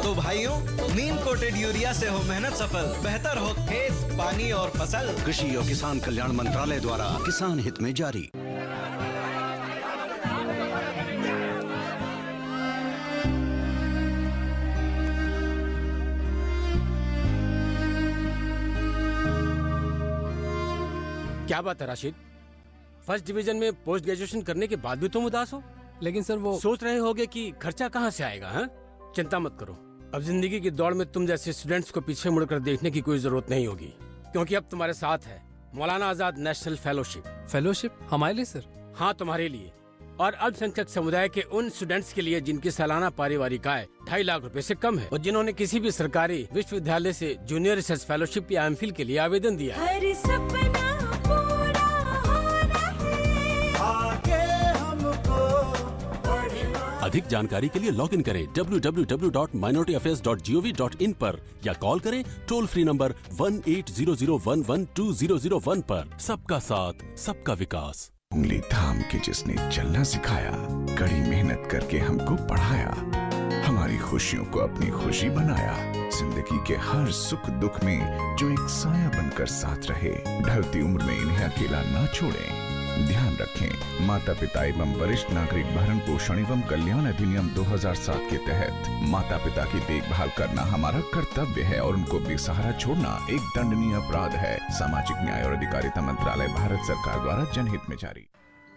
S9: तो भाइयों, नीम कोटेड यूरिया से हो मेहनत सफल, बेहतर हो खेत, पानी और फसल।
S10: कृषि और किसान कल्याण मंत्रालय द्वारा किसान हित में जारी।
S11: क्या बात है राशिद, फर्स्ट डिवीजन में पोस्ट ग्रेजुएशन करने के बाद भी तुम उदास हो? लेकिन सर वो सोच रहे होगे कि खर्चा कहाँ से आएगा। हाँ, चिंता मत करो, अब जिंदगी की दौड़ में तुम जैसे स्टूडेंट्स को पीछे मुड़कर देखने की कोई जरूरत नहीं होगी, क्योंकि अब तुम्हारे साथ है Maulana Azad national fellowship.
S12: Fellowship हमारे लिए सर?
S11: हाँ, तुम्हारे लिए और अल्पसंख्यक समुदाय के उन स्टूडेंट्स के लिए जिनकी सालाना पारिवारिक आय 2.5 लाख रुपए से कम है और जिन्होंने किसी भी सरकारी विश्वविद्यालय से जूनियर रिसर्च फेलोशिप या एमफिल के लिए आवेदन दिया है।
S13: अधिक जानकारी के लिए लॉग इन करें www.minorityaffaires.gov.in पर या कॉल करें टोल फ्री नंबर 1800112001 पर। सबका साथ, सबका विकास।
S14: उंगली थाम के जिसने चलना सिखाया, कड़ी मेहनत करके हमको पढ़ाया, हमारी खुशियों को अपनी खुशी बनाया, जिंदगी के हर सुख दुख में जो एक साया बनकर साथ रहे, ढलती उम्र में इन्हें अकेला ना छोड़ें। ध्यान रखें, माता पिता एवं वरिष्ठ नागरिक भरण पोषण एवं कल्याण अधिनियम 2007 के तहत माता पिता की देखभाल करना हमारा कर्तव्य है और उनको बेसहारा छोड़ना एक दंडनीय अपराध है। सामाजिक न्याय और अधिकारिता मंत्रालय, भारत सरकार द्वारा जनहित में जारी।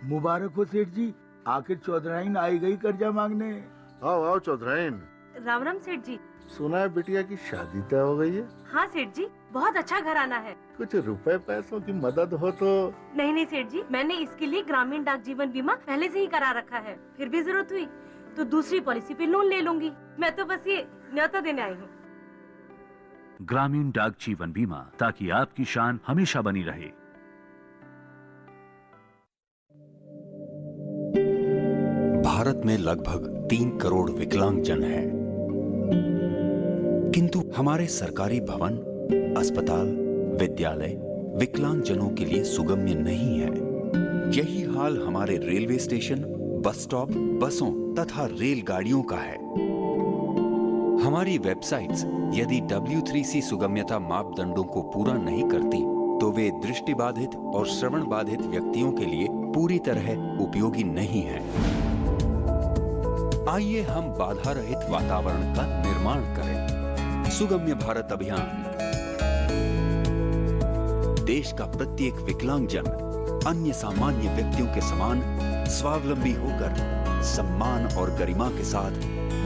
S15: मुबारक हो सेठ जी, आखिर चौधराइन आई गई कर्जा मांगने।
S16: आओ आओ चौधराइन।
S17: राम राम सेठ जी।
S16: सुना है बिटिया की शादी तय हो गई है?
S17: हाँ सेठ जी, बहुत अच्छा घराना है।
S16: कुछ रुपए पैसों की मदद हो तो?
S17: नहीं नहीं सेठ जी, मैंने इसके लिए ग्रामीण डाक जीवन बीमा पहले से ही करा रखा है, फिर भी जरूरत हुई तो दूसरी पॉलिसी पे लोन ले लूंगी। मैं तो बस ये न्योता देने आई हूँ।
S18: ग्रामीण डाक जीवन बीमा, ताकि आपकी शान हमेशा बनी रहे।
S19: भारत में लगभग 3 करोड़ विकलांग जन हैं, किंतु हमारे सरकारी भवन, अस्पताल, विद्यालय विकलांग जनों के लिए सुगम्य नहीं है। यही हाल हमारे रेलवे स्टेशन, बस स्टॉप, बसों तथा रेलगाड़ियों का है। हमारी वेबसाइट्स यदि W3C सुगम्यता मापदंडों को पूरा नहीं करती तो वे दृष्टिबाधित और श्रवण बाधित व्यक्तियों के लिए पूरी तरह उपयोगी नहीं है। आइए हम बाधा रहित वातावरण का निर्माण करें। सुगम्य भारत अभियान। देश का प्रत्येक विकलांगजन अन्य सामान्य व्यक्तियों के समान स्वावलंबी होकर सम्मान और गरिमा के साथ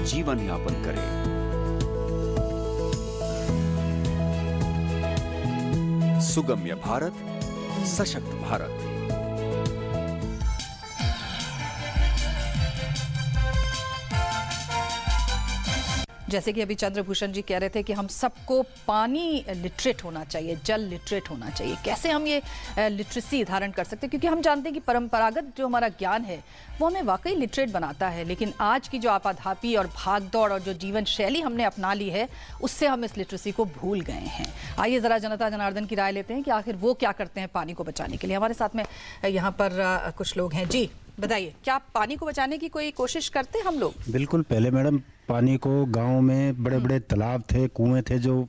S19: जीवन यापन करे। सुगम्य भारत, सशक्त भारत।
S1: जैसे कि अभी चंद्रभूषण जी कह रहे थे कि हम सबको पानी लिटरेट होना चाहिए, जल लिटरेट होना चाहिए। कैसे हम ये लिटरेसी धारण कर सकते हैं, क्योंकि हम जानते हैं कि परंपरागत जो हमारा ज्ञान है वो हमें वाकई लिटरेट बनाता है, लेकिन आज की जो आपाधापी और भागदौड़ और जो जीवन शैली हमने अपना ली है उससे हम इस लिटरेसी को भूल गए हैं। आइए ज़रा जनता जनार्दन की राय लेते हैं कि आखिर वो क्या करते हैं पानी को बचाने के लिए। हमारे साथ में यहाँ पर कुछ लोग हैं। जी बताइए, क्या पानी को बचाने की कोई कोशिश करते हैं हम लोग?
S20: बिल्कुल। पहले मैडम पानी को गांव में बड़े बड़े तालाब थे, कुएं थे जो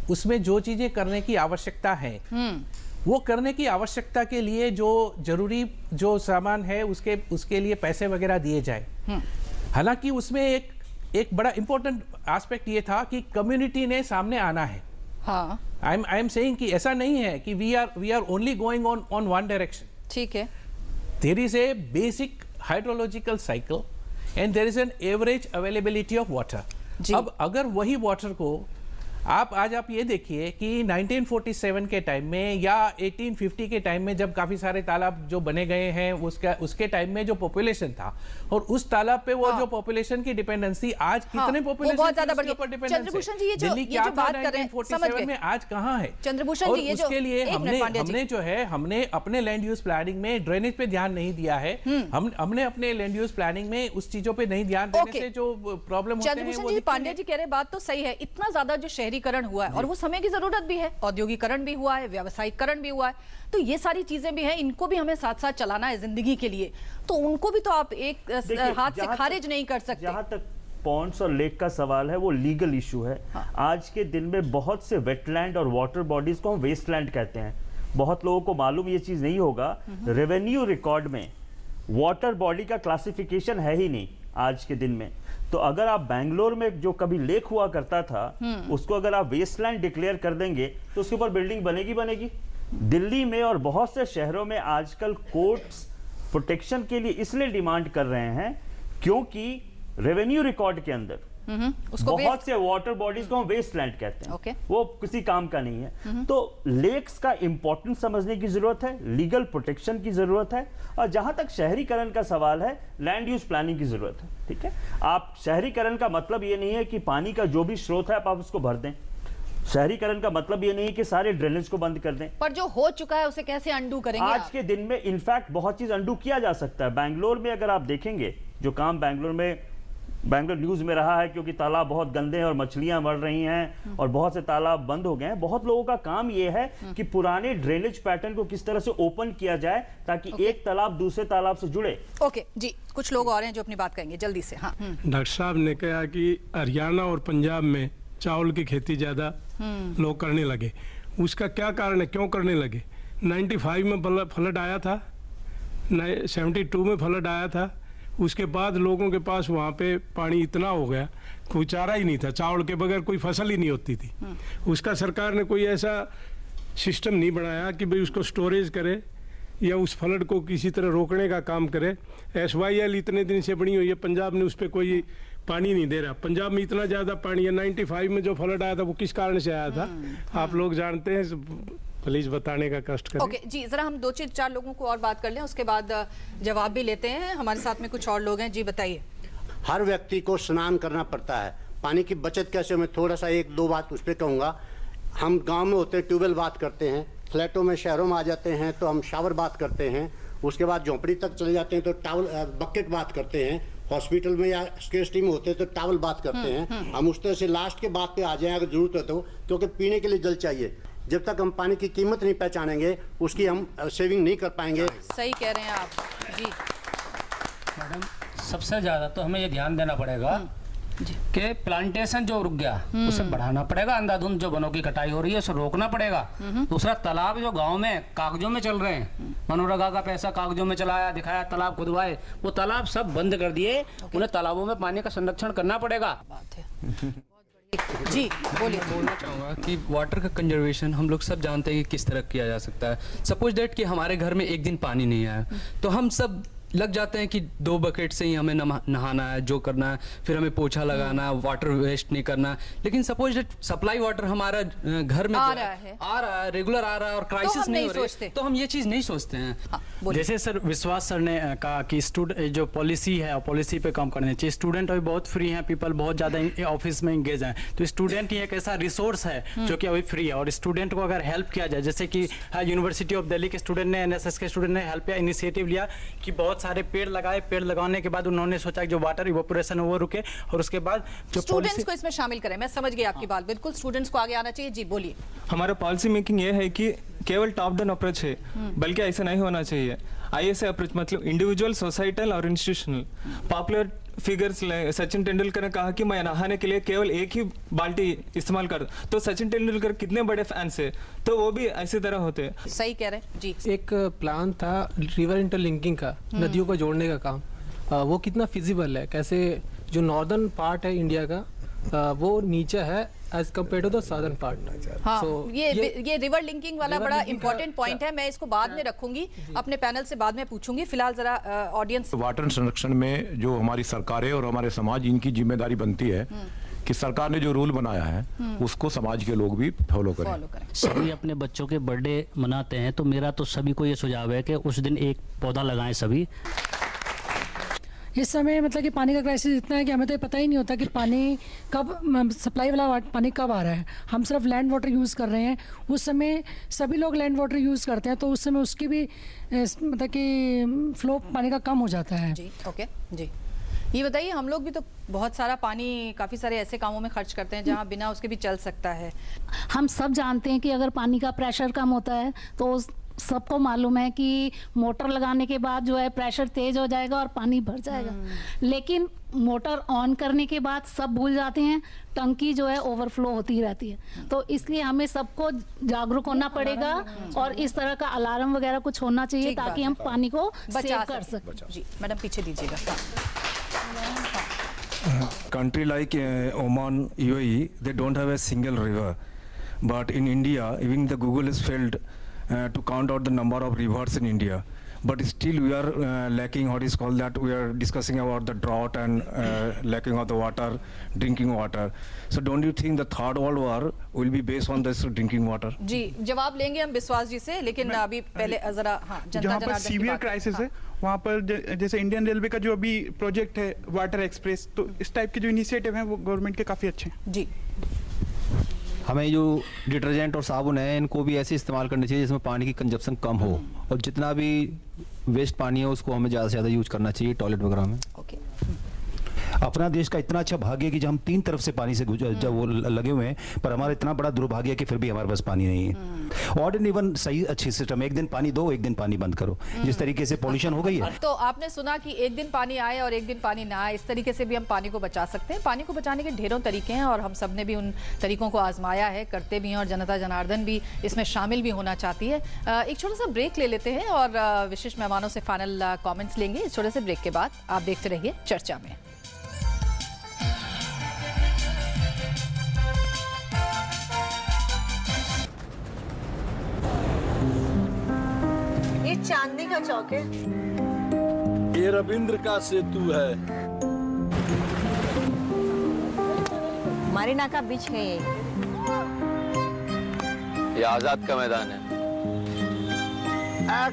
S5: उसमें जो चीजें करने की आवश्यकता है वो करने की आवश्यकता के लिए जो जरूरी जो सामान है उसके लिए पैसे वगैरह दिए जाए। हालांकि उसमें एक बड़ा इंपॉर्टेंट एस्पेक्ट ये था कि कम्युनिटी ने सामने आना है।
S1: हाँ,
S5: आई एम सेइंग कि ऐसा नहीं है कि we are only going on one direction.
S1: ठीक है,
S5: there is a basic hydrological cycle and there is an average availability of water. अब अगर वही वाटर को आप ये देखिए कि 1947 के टाइम में या 1850 के टाइम में जब काफी सारे तालाब जो बने गए हैं उसके टाइम में जो पॉपुलेशन था और उस तालाब पे वो जो पॉपुलेशन की डिपेंडेंसी आज कितने पॉपुलेशन
S1: बहुत ज्यादा बढ़
S5: ऊपर
S1: गई।
S5: डिपेंडेंस
S1: चंद्रभूषण जी,
S5: है। दिल्ली क्या था 1947 में, आज कहाँ है?
S1: चंद्रभूषण जी, ये जो
S5: उसके लिए
S1: एक मिनट पांड्या जी।
S5: हमने जो है हमने अपने लैंड यूज प्लानिंग में ड्रेनेज पे ध्यान नहीं दिया है। हमने अपने लैंड यूज प्लानिंग में उस चीजों पे नहीं ध्यान देने से जो प्रॉब्लम होते हैं।
S1: चंद्रभूषण जी, पांड्या जी कह रहे बात तो सही है, इतना ज्यादा जो शहरीकरण हुआ है और वो समय की जरूरत भी है, औद्योगिकरण भी हुआ है, व्यावसायिकरण भी हुआ है, तो ये सारी चीजें भी हैं, इनको भी हमें साथ साथ चलाना है जिंदगी के लिए, तो उनको भी तो आप एक हाथ से खारिज नहीं कर सकते।
S2: जहां तक पॉन्ड्स और लेक का सवाल है वो लीगल इशू है। आज के दिन में बहुत से वेटलैंड और वाटर बॉडीज को हम वेस्टलैंड कहते हैं। बहुत लोगों को मालूम ये चीज नहीं होगा, रेवेन्यू रिकॉर्ड में वाटर बॉडी का क्लासिफिकेशन है ही नहीं आज के दिन में। तो अगर आप बैंगलोर में जो कभी लेक हुआ करता था उसको अगर आप वेस्टलैंड डिक्लेयर कर देंगे तो उसके ऊपर बिल्डिंग बनेगी। दिल्ली में और बहुत से शहरों में आजकल कोर्ट्स प्रोटेक्शन के लिए इसलिए डिमांड कर रहे हैं क्योंकि रेवेन्यू रिकॉर्ड के अंदर बहुत से वाटर बॉडीज को हम वेस्टलैंड कहते हैं, वो किसी काम का नहीं है। तो लेक्स का इंपॉर्टेंस समझने की जरूरत है, लीगल प्रोटेक्शन की जरूरत है, और जहां तक शहरीकरण का सवाल है लैंड यूज प्लानिंग की जरूरत है। ठीक है, आप शहरीकरण का मतलब ये नहीं है कि पानी का जो भी स्रोत है आप उसको भर दें। शहरीकरण का मतलब ये नहीं है कि सारे ड्रेनेज को बंद कर दें।
S1: पर जो हो चुका है उसे कैसे अंडू करेंगे?
S2: आज के दिन में इनफैक्ट बहुत चीज अंडू किया जा सकता है। बैंगलोर में अगर आप देखेंगे जो काम बैंगलोर न्यूज में रहा है, क्योंकि तालाब बहुत गंदे हैं और मछलियां मर रही हैं और बहुत से तालाब बंद हो गए हैं। बहुत लोगों का काम यह है कि पुराने ड्रेनेज पैटर्न को किस तरह से ओपन किया जाए ताकि एक तालाब दूसरे तालाब से जुड़े।
S1: ओके जी, कुछ लोग और हैं जो अपनी बात कहेंगे जल्दी से। हाँ,
S4: डॉक्टर साहब ने कहा कि हरियाणा और पंजाब में चावल की खेती ज्यादा लोग करने लगे। उसका क्या कारण है, क्यों करने लगे? 95 में फ्लड आया था, 72 में फ्लड आया था, उसके बाद लोगों के पास वहाँ पे पानी इतना हो गया कोई चारा ही नहीं था, चावल के बगैर कोई फसल ही नहीं होती थी। उसका सरकार ने कोई ऐसा सिस्टम नहीं बनाया कि भाई उसको स्टोरेज करे या उस फ्लड को किसी तरह रोकने का काम करे। SYL इतने दिन से बनी हुई है, पंजाब ने उस पर कोई पानी नहीं दे रहा। पंजाब में इतना ज़्यादा पानी है, 95 में जो फ्लड आया था वो किस कारण से आया था आप लोग जानते हैं, प्लीज बताने का कष्ट करें।
S1: ओके जी, जरा हम 2-4 लोगों को और बात कर लें, उसके बाद जवाब भी लेते हैं। हमारे साथ में कुछ और लोग हैं जी, बताइए।
S6: हर व्यक्ति को स्नान करना पड़ता है, पानी की बचत कैसे, मैं थोड़ा सा 1-2 बात उस पर कहूँगा। हम गांव में होते ट्यूबवेल बात करते हैं, फ्लैटों में शहरों में आ जाते हैं तो हम शावर बात करते हैं, उसके बाद झोंपड़ी तक चले जाते हैं तो टावल बकेट बात करते हैं, हॉस्पिटल में या स्केस्टी में होते हैं तो टावल बात करते हैं। हम उस तरह से लास्ट के बात पे आ जाएं अगर जरूरत है तो, क्योंकि पीने के लिए जल चाहिए। जब तक हम पानी की कीमत नहीं पहचानेंगे उसकी हम सेविंग नहीं कर पाएंगे।
S1: सही कह रहे हैं आप जी।
S21: मैडम, सबसे ज्यादा तो हमें ये ध्यान देना पड़ेगा कि प्लांटेशन जो रुक गया उसे बढ़ाना पड़ेगा, अंधाधुंध जो वनों की कटाई हो रही है उसे रोकना पड़ेगा। दूसरा, तालाब जो गांव में कागजों में चल रहे हैं, मनरेगा का पैसा कागजों में चलाया, दिखाया, तालाब खुदवाए, वो तालाब सब बंद कर दिए। उन्हें तालाबों में पानी का संरक्षण करना पड़ेगा।
S1: जी बोलिए।
S12: बोलना चाहूँगा कि वाटर का कंजर्वेशन हम लोग सब जानते हैं कि किस तरह किया जा सकता है। सपोज दैट कि हमारे घर में एक दिन पानी नहीं आया तो हम सब लग जाते हैं कि 2 बकेट से ही हमें नहाना है, जो करना है, फिर हमें पोछा लगाना है, वाटर वेस्ट नहीं करना। लेकिन सपोज दैट सप्लाई वाटर हमारा घर में आ रहा है, रेगुलर आ रहा है और क्राइसिस नहीं हो रही, तो हम ये चीज नहीं सोचते हैं।
S21: जैसे सर विश्वास सर ने कहा कि जो पॉलिसी है पॉलिसी पे काम करनी चाहिए। स्टूडेंट अभी बहुत फ्री हैं, पीपल बहुत ज्यादा ऑफिस में इंगेज हैं, तो स्टूडेंट ही एक ऐसा रिसोर्स है जो कि अभी फ्री है। और स्टूडेंट को अगर हेल्प किया जाए, जैसे कि यूनिवर्सिटी ऑफ दिल्ली के स्टूडेंट ने, NSS के स्टूडेंट ने हेल्प या इनिशिएटिव लिया कि बहुत सारे पेड़ लगाए, पेड़ लगाने के बाद उन्होंने सोचा कि जो वाटर इवोपोरेशन है वो रुके, और उसके बाद जो
S1: स्टूडेंट्स को इसमें शामिल करें। मैं समझ गई आपकी बात, बिल्कुल स्टूडेंट्स को आगे आना चाहिए। जी बोलिए।
S7: हमारा पॉलिसी मेकिंग ये है कि केवल टॉप डाउन अप्रोच है, बल्कि ऐसा नहीं होना चाहिए। ISA अप्रोच मतलब इंडिविजुअल, सोसाइटल और institutional. Popular figures Sachin Tendulkar ने कहा कि मैं नहाने के लिए केवल एक ही बाल्टी इस्तेमाल कर, तो सचिन तेंदुलकर कितने बड़े फैंस है, तो वो भी ऐसी तरह होते हैं।
S1: सही कह रहे हैं जी।
S8: एक प्लान था रिवर इंटरलिंकिंग का, नदियों को जोड़ने का काम, वो कितना फिजिबल है? कैसे जो नॉर्दर्न पार्ट है इंडिया का वो नीचे है as compare to the southern part.
S1: हाँ, ये रिवर लिंकिंग वाला बड़ा इंपॉर्टेंट पॉइंट है। मैं इसको बाद में रखूंगी, अपने पैनल से बाद में पूछूंगी। फिलहाल जरा ऑडियंस,
S9: वाटर संरक्षण में जो हमारी सरकारें और हमारे समाज, इनकी जिम्मेदारी बनती है कि सरकार ने जो रूल बनाया है उसको समाज के लोग भी फॉलो करें।
S10: सभी अपने बच्चों के बर्थडे मनाते हैं, तो मेरा तो सभी को ये सुझाव है कि उस दिन एक पौधा लगाएं सभी।
S22: इस समय मतलब कि पानी का क्राइसिस इतना है कि हमें तो पता ही नहीं होता कि पानी कब, सप्लाई वाला पानी कब आ रहा है। हम सिर्फ लैंड वाटर यूज़ कर रहे हैं। उस समय सभी लोग लैंड वाटर यूज़ करते हैं, तो उस समय उसकी भी मतलब कि फ्लो पानी का कम हो जाता है।
S1: जी ओके जी। ये बताइए, हम लोग भी तो बहुत सारा पानी काफ़ी सारे ऐसे कामों में खर्च करते हैं जहाँ बिना उसके भी चल सकता है।
S11: हम सब जानते हैं कि अगर पानी का प्रेशर कम होता है तो सबको मालूम है कि मोटर लगाने के बाद जो है प्रेशर तेज हो जाएगा और पानी भर जाएगा। लेकिन मोटर ऑन करने के बाद सब भूल जाते हैं, टंकी जो है ओवरफ्लो होती ही रहती है। तो इसलिए हमें सबको जागरूक होना पड़ेगा और इस तरह का अलार्म वगैरह कुछ होना चाहिए ताकि हम पानी को सेव कर सकें।
S1: जी मैडम पीछे दीजिएगा।
S13: Country like Oman, UAE, they don't have a single river, but in India, even the Google is failed to count out the number of rivers in India. But still we are lacking, what is called that, we are discussing about the drought and lacking of the water, drinking water. So don't you think the third world war will be based on this drinking water?
S1: जी जवाब लेंगे हम विश्वास जी से, लेकिन अभी पहले जरा
S23: जहाँ पर सीवियर क्राइसिस है वहाँ पर जैसे इंडियन रेलवे का जो अभी प्रोजेक्ट है वाटर एक्सप्रेस, तो इस टाइप के जो इनिशिएटिव हैं वो गवर्नमेंट के काफ़ी अच्छे हैं।
S1: जी
S24: हमें जो डिटर्जेंट और साबुन है इनको भी ऐसे इस्तेमाल करना चाहिए जिसमें पानी की कंजप्शन कम हो, और जितना भी वेस्ट पानी है उसको हमें ज़्यादा से ज़्यादा यूज करना चाहिए टॉयलेट वगैरह में।
S20: अपना देश का इतना अच्छा भाग्य है कि जब हम 3 तरफ से पानी से जब वो लगे हुए हैं, पर हमारा इतना बड़ा दुर्भाग्य है कि फिर भी हमारे पास पानी नहीं है। ऑड एंड इवन सही अच्छी सिस्टम, एक दिन पानी दो, एक दिन पानी बंद करो। जिस तरीके से पॉल्यूशन हो गई है,
S1: तो आपने सुना कि एक दिन पानी आए और एक दिन पानी ना आए, इस तरीके से भी हम पानी को बचा सकते हैं। पानी को बचाने के ढेरों तरीके हैं और हम सब ने भी उन तरीकों को आजमाया है, करते भी हैं, और जनता जनार्दन भी इसमें शामिल भी होना चाहती है। एक छोटा सा ब्रेक ले लेते हैं और विशिष्ट मेहमानों से फाइनल कॉमेंट्स लेंगे। इस छोटे से ब्रेक के बाद आप देखते रहिए चर्चा में।
S25: ये चांदनी का चौक है।
S15: ये रविंद्र का सेतु है।
S25: मरीना का बीच है ये।
S26: ये आजाद का मैदान है।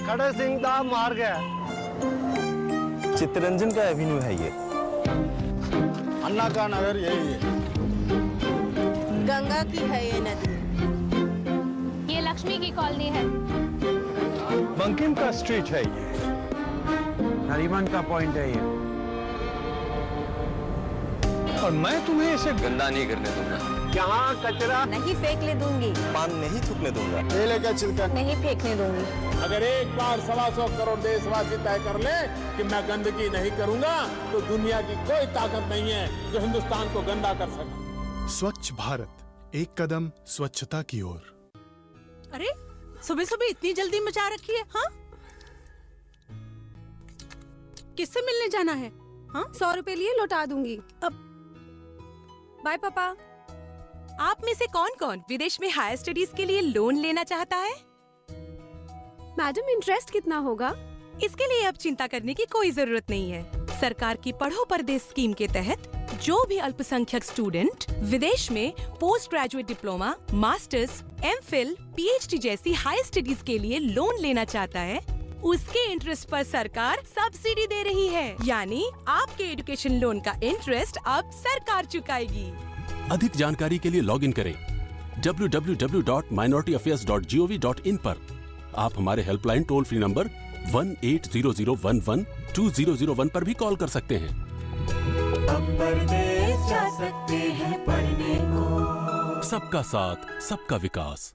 S25: खड़े सिंह दा मार गया। चित्तरंजन का एवेन्यू है ये।
S15: अन्ना का नगर यही है।
S25: गंगा की है ये नदी।
S11: ये लक्ष्मी की कॉलोनी है।
S15: बंकिम का स्ट्रीट है ये। नरीमन का पॉइंट है ये। और मैं तुम्हें इसे
S26: गंदा नहीं करने दूंगा।
S25: यहाँ कचरा नहीं फेंकने दूंगी।
S26: पान नहीं थूकने दूंगा।
S15: केले का छिलका
S25: नहीं फेंकने दूंगी।
S15: अगर एक बार 125 करोड़ देशवासी तय कर ले कि मैं गंदगी नहीं करूंगा, तो दुनिया की कोई ताकत नहीं है जो हिंदुस्तान को गंदा कर सके।
S27: स्वच्छ भारत, एक कदम स्वच्छता की ओर।
S25: अरे सुबह सुबह इतनी जल्दी मचा रखी है, हाँ? किससे मिलने जाना है? हाँ?
S28: 100 रुपए लिए लौटा दूंगी। अब बाय पापा।
S25: आप में से कौन कौन विदेश में हायर स्टडीज के लिए लोन लेना चाहता है?
S28: मैडम इंटरेस्ट कितना होगा?
S25: इसके लिए अब चिंता करने की कोई जरूरत नहीं है। सरकार की पढ़ो परदेश स्कीम के तहत जो भी अल्पसंख्यक स्टूडेंट विदेश में post graduate diploma, masters, MPhil, PhD जैसी हाई स्टडीज के लिए लोन लेना चाहता है, उसके इंटरेस्ट पर सरकार सब्सिडी दे रही है। यानी आपके एजुकेशन लोन का इंटरेस्ट अब सरकार चुकाएगी।
S29: अधिक जानकारी के लिए लॉग इन करें www.minorityAffairs.gov.in पर। आप हमारे हेल्पलाइन टोल फ्री नंबर 1-800-11-2001 पर भी कॉल कर सकते हैं।
S25: अब परदेश जा सकते हैं पढ़ने को।
S29: सबका साथ, सबका विकास।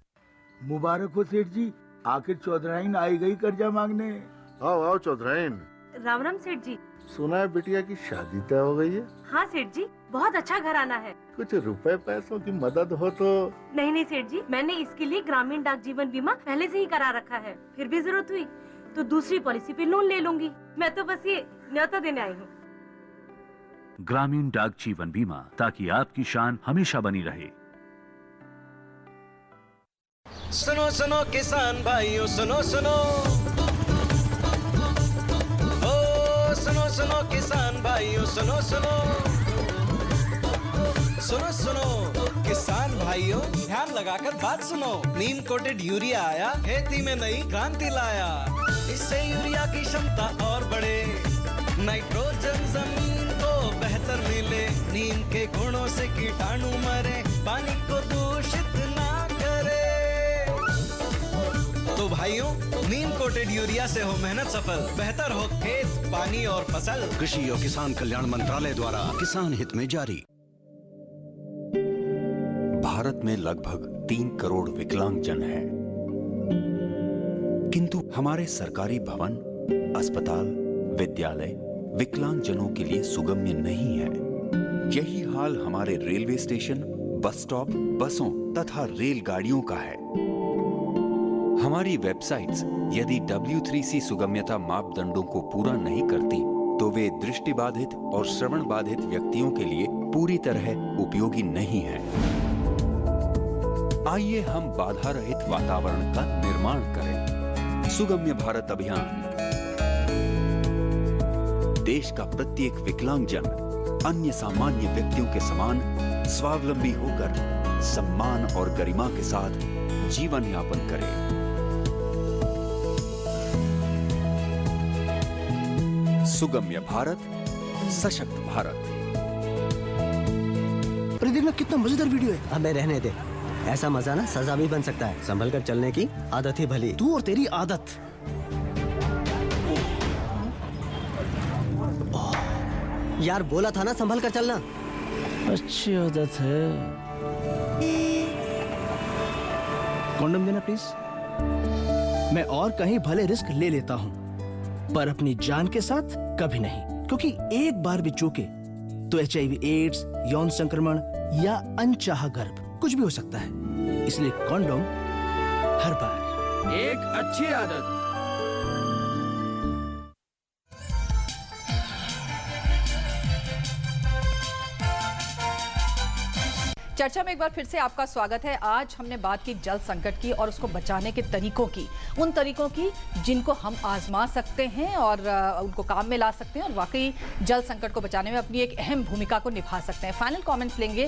S15: मुबारक हो सेठ जी,
S2: आखिर चौधराइन आई गई कर्जा मांगने।
S3: आओ आओ चौधराइन।
S4: राम राम सेठ जी।
S3: सुना है बिटिया की शादी तय हो गई है।
S4: हाँ सेठ जी, बहुत अच्छा घराना है।
S3: कुछ रुपए पैसों की मदद हो तो।
S4: नहीं नहीं सेठ जी, मैंने इसके लिए ग्रामीण डाक जीवन बीमा पहले से ही करा रखा है। फिर भी जरूरत हुई तो दूसरी पॉलिसी पे लोन ले लूंगी। मैं तो बस ये न्योता देने आई हूँ।
S5: ग्रामीण डाक जीवन बीमा, ताकि आपकी शान हमेशा बनी रहे।
S14: सुनो सुनो किसान भाइयों, सुनो सुनो, ओ सुनो सुनो किसान भाइयों, सुनो सुनो, सुनो सुनो किसान भाइयों, ध्यान लगाकर बात सुनो। नीम कोटेड यूरिया आया, खेती में नई क्रांति लाया। इससे यूरिया की क्षमता और बढ़े, नाइट्रोजन जमीन को बेहतर मिले, नीम के गुणों से कीटाणु मरे, पानी को दूषित ना करे। तो भाइयों, नीम कोटेड यूरिया से हो मेहनत सफल, बेहतर हो खेत, पानी और फसल।
S16: कृषि और किसान कल्याण मंत्रालय द्वारा किसान हित में जारी।
S17: भारत में लगभग 3 करोड़ विकलांगजन हैं, किंतु हमारे सरकारी भवन, अस्पताल, विद्यालय विकलांगजनों के लिए सुगम्य नहीं है। यही हाल हमारे रेलवे स्टेशन, बस स्टॉप, बसों तथा रेलगाड़ियों का है। हमारी वेबसाइट्स यदि W3C सुगम्यता मापदंडों को पूरा नहीं करती तो वे दृष्टिबाधित और श्रवण बाधित व्यक्तियों के लिए पूरी तरह उपयोगी नहीं है। आइए हम बाधा रहित वातावरण का निर्माण करें। सुगम्य भारत अभियान। देश का प्रत्येक विकलांगजन अन्य सामान्य व्यक्तियों के समान स्वावलंबी होकर सम्मान और गरिमा के साथ जीवन यापन करे। सुगम्य भारत, सशक्त भारत।
S18: अरे देखना कितना मजेदार वीडियो है। हमें रहने दे, ऐसा मजा ना सजा भी बन सकता है। संभल कर चलने की आदत ही भली। तू और तेरी आदत। यार बोला था ना संभल कर चलना। अच्छी आदत है। कॉन्डम देना प्लीज। मैं और कहीं भले रिस्क ले लेता हूँ, पर अपनी जान के साथ कभी नहीं, क्योंकि एक बार भी चूके तो HIV, एड्स, यौन संक्रमण या अनचाहा गर्भ कुछ भी हो सकता है। इसलिए कॉन्डोम हर बार।
S19: एक अच्छी आदत।
S1: चर्चा में एक बार फिर से आपका स्वागत है। आज हमने बात की जल संकट की और उसको बचाने के तरीकों की, उन तरीकों की जिनको हम आजमा सकते हैं और उनको काम में ला सकते हैं और वाकई जल संकट को बचाने में अपनी एक अहम भूमिका को निभा सकते हैं। फाइनल कमेंट्स लेंगे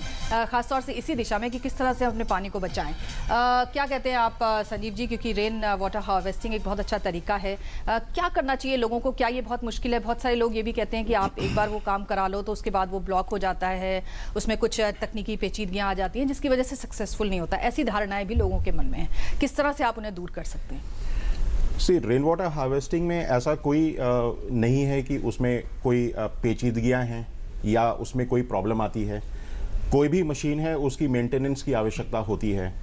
S1: खासतौर से इसी दिशा में कि किस तरह से हम अपने पानी को बचाएं। क्या कहते हैं आप संजीव जी, क्योंकि रेन वाटर हार्वेस्टिंग एक बहुत अच्छा तरीका है, क्या करना चाहिए लोगों को? क्या ये बहुत मुश्किल है? बहुत सारे लोग ये भी कहते हैं कि आप एक बार वो काम करा लो तो उसके बाद वो ब्लॉक हो जाता है, उसमें कुछ तकनीकी पेचीदगियाँ आ जाती हैं जिसकी वजह से सक्सेसफुल नहीं होता। ऐसी धारणाएं भी लोगों के मन में है, किस तरह से आप उन्हें दूर कर सकते हैं?
S30: सी रेन वाटर हार्वेस्टिंग में ऐसा कोई नहीं है कि उसमें कोई पेचीदगियां हैं या उसमें कोई प्रॉब्लम आती है। कोई भी मशीन है उसकी मेंटेनेंस की आवश्यकता होती है।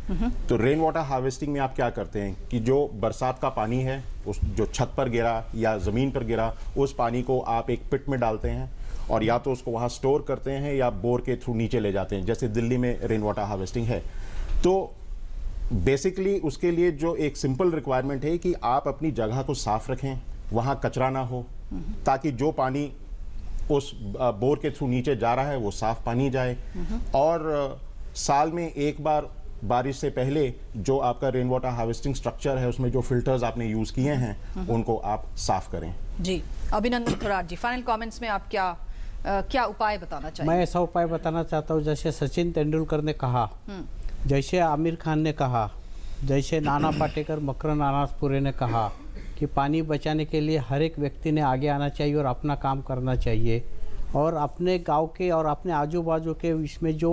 S30: तो रेन वाटर हार्वेस्टिंग में आप क्या करते हैं कि जो बरसात का पानी है, उस जो छत पर गिरा या ज़मीन पर गिरा, उस पानी को आप एक पिट में डालते हैं और या तो उसको वहाँ स्टोर करते हैं या बोर के थ्रू नीचे ले जाते हैं, जैसे दिल्ली में रेन वाटर हार्वेस्टिंग है। तो बेसिकली उसके लिए जो एक सिंपल रिक्वायरमेंट है कि आप अपनी जगह को साफ रखें, वहाँ कचरा ना हो, ताकि जो पानी उस बोर के थ्रू नीचे जा रहा है वो साफ पानी जाए। और साल में एक बार बारिश से पहले जो आपका रेन वाटर हार्वेस्टिंग स्ट्रक्चर है उसमें जो फिल्टर्स आपने यूज़ किए हैं उनको आप साफ करें। जी, अभिनंदन थोराट जी, फाइनल कमेंट्स में आप क्या उपाय बताना चाहिए?
S31: मैं ऐसा उपाय बताना चाहता हूँ जैसे सचिन तेंदुलकर ने कहा, जैसे आमिर खान ने कहा, जैसे नाना पाटेकर, मकरंद अनासपुरे ने कहा कि पानी बचाने के लिए हर एक व्यक्ति ने आगे आना चाहिए और अपना काम करना चाहिए। और अपने गांव के और अपने आजू बाजू के इसमें जो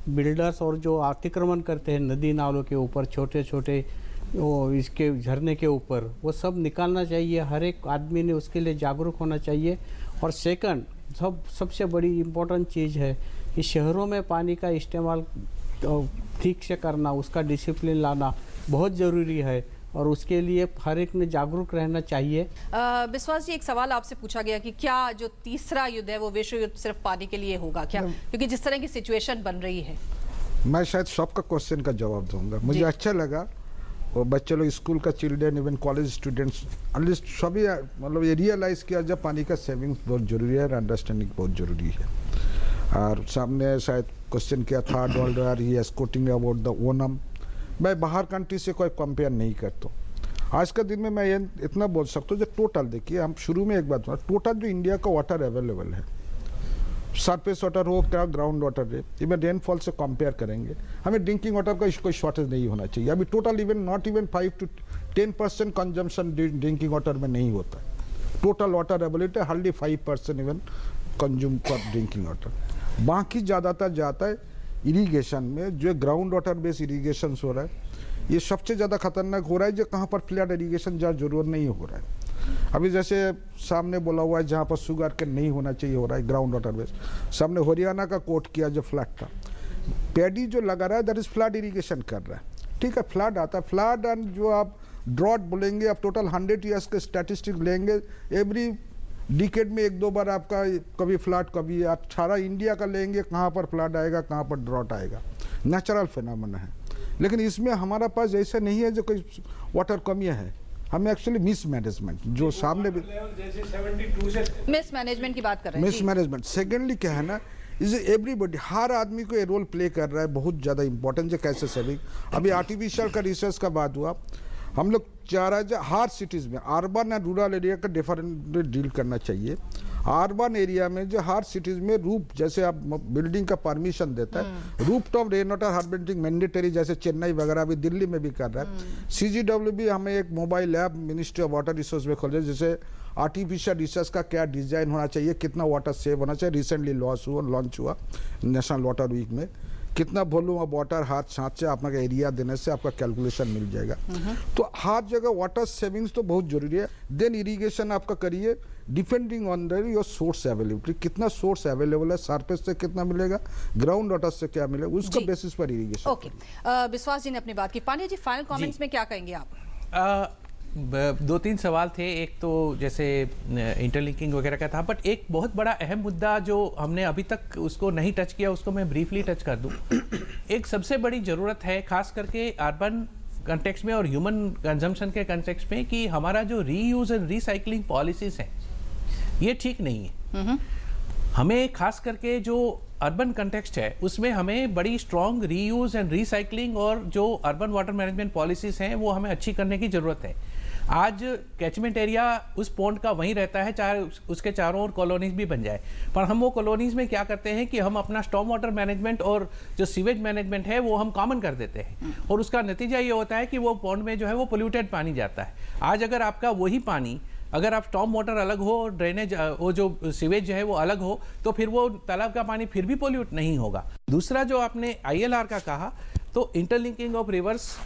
S31: बिल्डर्स और जो अतिक्रमण करते हैं नदी नालों के ऊपर, छोटे छोटे वो इसके झरने के ऊपर, वो सब निकालना चाहिए। हर एक आदमी ने उसके लिए जागरूक होना चाहिए। और सेकंड सबसे बड़ी इम्पोर्टेंट चीज़ है कि शहरों में पानी का इस्तेमाल ठीक से करना, उसका डिसिप्लिन लाना बहुत ज़रूरी है। और उसके लिए हर एक ने जागरूक रहना चाहिए।
S1: विश्वास जी, एक सवाल आपसे पूछा गया कि क्या जो तीसरा युद्ध है वो विश्व युद्ध सिर्फ पानी के लिए होगा क्या, क्योंकि जिस तरह की सिचुएशन बन रही है।
S6: मैं शायद सबका क्वेश्चन का जवाब दूंगा। मुझे अच्छा लगा वो बच्चे लोग, स्कूल का children, even college students, at least सभी मतलब ये रियलाइज़ किया जब पानी का सेविंग्स बहुत ज़रूरी है और अंडरस्टैंडिंग बहुत ज़रूरी है। और सामने शायद क्वेश्चन किया था world war he is coating about the Onam. मैं बाहर कंट्री से कोई कंपेयर नहीं करता। आज का दिन में मैं ये इतना बोल सकता हूँ जो टोटल देखिए, हम शुरू में एक बात टोटल जो इंडिया का वाटर अवेलेबल है, सरफेस वाटर हो क्या ग्राउंड वाटर है, इवन रेनफॉल से कंपेयर करेंगे, हमें ड्रिंकिंग वाटर का कोई शॉर्टेज नहीं होना चाहिए। अभी total even not even 5 to 10% consumption drinking water में नहीं होता। Total water availability hardly 5% even consume for drinking water. बाकी ज़्यादातर जाता है इरीगेशन में, जो ग्राउंड वाटर बेस्ड इरीगेशन हो रहा है। ये सबसे ज़्यादा खतरनाक हो रहा है जो कहाँ पर फ्लड इरीगेशन जहाँ जरूरत नहीं हो रहा है। अभी जैसे सामने बोला हुआ है जहाँ पर शुगर के नहीं होना चाहिए हो रहा है ग्राउंड वाटर बेस्ड। सामने हरियाणा का कोट किया जो फ्लड था, पैडी जो लगा रहा है दैट इज फ्लड इरीगेशन कर रहा है। ठीक है, फ्लड आता है, फ्लड एंड जो आप ड्रॉट बोलेंगे, आप टोटल 100 ईयर्स के स्टैटिस्टिक्स लेंगे, एवरी डिकेड में 1-2 बार आपका कभी फ्लड, कभी आप सारा इंडिया का लेंगे, कहाँ पर फ्लड आएगा, कहाँ पर ड्रॉट आएगा, नेचुरल फिनोमेना है। लेकिन इसमें हमारा पास ऐसा नहीं है जो कोई वाटर कमियाँ है, हमें एक्चुअली मिस मैनेजमेंट जो सामने
S1: मिस मैनेजमेंट की बात कर रहे हैं।
S6: मिस मैनेजमेंट सेकेंडली क्या है ना, इज एवरीबडी, हर आदमी को ये रोल प्ले कर रहा है, बहुत ज़्यादा इंपॉर्टेंट है कैसे सेविंग। अभी आर्टिफिशियल का रिसर्च का बात हुआ, हम लोग चाह रहे हैं हर सिटीज़ में अर्बन एंड रूरल एरिया का डिफरेंट डील करना चाहिए। अर्बन एरिया में जो हर सिटीज़ में रूफ, जैसे आप बिल्डिंग का परमिशन देता है, roof top rain water harvesting mandatory, जैसे चेन्नई वगैरह भी दिल्ली में भी कर रहा है। CGW भी हमें एक mobile app ministry of water resource में खोले, जैसे आर्टिफिशियल रिसर्च का क्या डिज़ाइन होना चाहिए, कितना वाटर सेव होना चाहिए। रिसेंटली लॉन्च हुआ नेशनल वाटर वीक में, कितना वॉल्यूम ऑफ वाटर हाथ साथ से आपका एरिया देने से आपका कैलकुलेशन मिल जाएगा। तो हर जगह वाटर सेविंग्स तो बहुत जरूरी है। देन इरिगेशन आपका करिए depending on the your source availability, कितना सोर्स अवेलेबल है, सरफेस से कितना मिलेगा, ग्राउंड वाटर से क्या मिलेगा, उसका बेसिस पर इरिगेशन।
S1: ओके, विश्वास जी ने अपनी बात की। पांडे जी, फाइनल कमेंट्स में क्या कहेंगे आप?
S31: 2-3 सवाल थे। एक तो जैसे इंटरलिंकिंग वगैरह का था, बट एक बहुत बड़ा अहम मुद्दा जो हमने अभी तक उसको नहीं टच किया, उसको मैं ब्रीफली टच कर दूं। एक सबसे बड़ी ज़रूरत है खास करके अर्बन कंटेक्स्ट में और ह्यूमन कंजम्पशन के कंटेक्स्ट में, कि हमारा जो रीयूज एंड रिसाइकलिंग पॉलिसीज़ हैं ये ठीक नहीं है। हमें खास करके जो अर्बन कंटेक्स्ट है उसमें हमें बड़ी स्ट्रॉन्ग रीयूज एंड रिसाइकलिंग और जो अर्बन वाटर मैनेजमेंट पॉलिसीज़ हैं वो हमें अच्छी करने की ज़रूरत है। आज कैचमेंट एरिया उस पॉन्ड का वहीं रहता है, चाहे उसके चारों ओर कॉलोनीज भी बन जाए, पर हम वो कॉलोनीज में क्या करते हैं कि हम अपना स्टॉर्म वाटर मैनेजमेंट और जो सीवेज मैनेजमेंट है वो हम कॉमन कर देते हैं, और उसका नतीजा ये होता है कि वो पॉन्ड में जो है वो पोल्यूटेड पानी जाता है। आज अगर आपका वही पानी, अगर आप स्टॉर्म वाटर अलग हो और ड्रेनेज वो जो सीवेज जो है वो अलग हो, तो फिर वो तालाब का पानी फिर भी पोल्यूट नहीं होगा। दूसरा जो आपने ILR का कहा, तो interlinking of reverse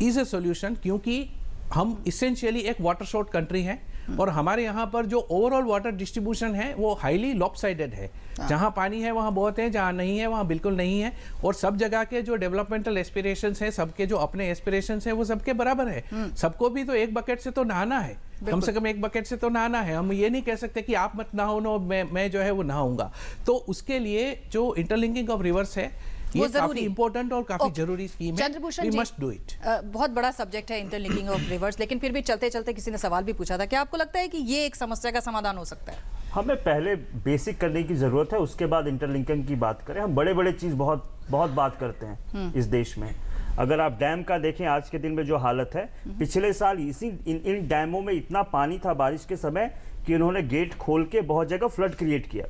S31: is a solution, क्योंकि हम इसेंशियली एक वाटर शॉर्ट कंट्री हैं और हमारे यहाँ पर जो ओवरऑल वाटर डिस्ट्रीब्यूशन है वो हाईली लॉपसाइडेड है। जहाँ पानी है वहाँ बहुत है, जहाँ नहीं है वहाँ बिल्कुल नहीं है। और सब जगह के जो डेवलपमेंटल एस्पिरेशंस हैं, सबके जो अपने एस्पिरेशंस हैं वो सबके बराबर है। सबको भी तो एक बकेट से तो नहाना है, कम से कम एक बकेट से तो नहाना है। हम ये नहीं कह सकते कि आप मत नहाओ ना, मैं जो है वो नहाऊंगा। तो उसके लिए जो इंटरलिंकिंग ऑफ रिवर्स है ये काफी इंपॉर्टेंट और काफी जरूरी स्कीम है। We must do it.
S1: बहुत बड़ा सब्जेक्ट है इंटरलिंकिंग ऑफ रिवर्स, लेकिन फिर भी चलते चलते किसी ने सवाल भी पूछा था, क्या आपको लगता है कि ये एक समस्या का समाधान हो सकता है?
S7: हमें पहले बेसिक करने की जरूरत है, उसके बाद इंटरलिंकिंग की बात करें। हम बड़े बड़े चीज बहुत बात करते हैं इस देश में। अगर आप डैम का देखें आज के दिन में जो हालत है, पिछले साल इन डैमों में इतना पानी था बारिश के समय कि उन्होंने गेट खोल के बहुत जगह फ्लड क्रिएट किया।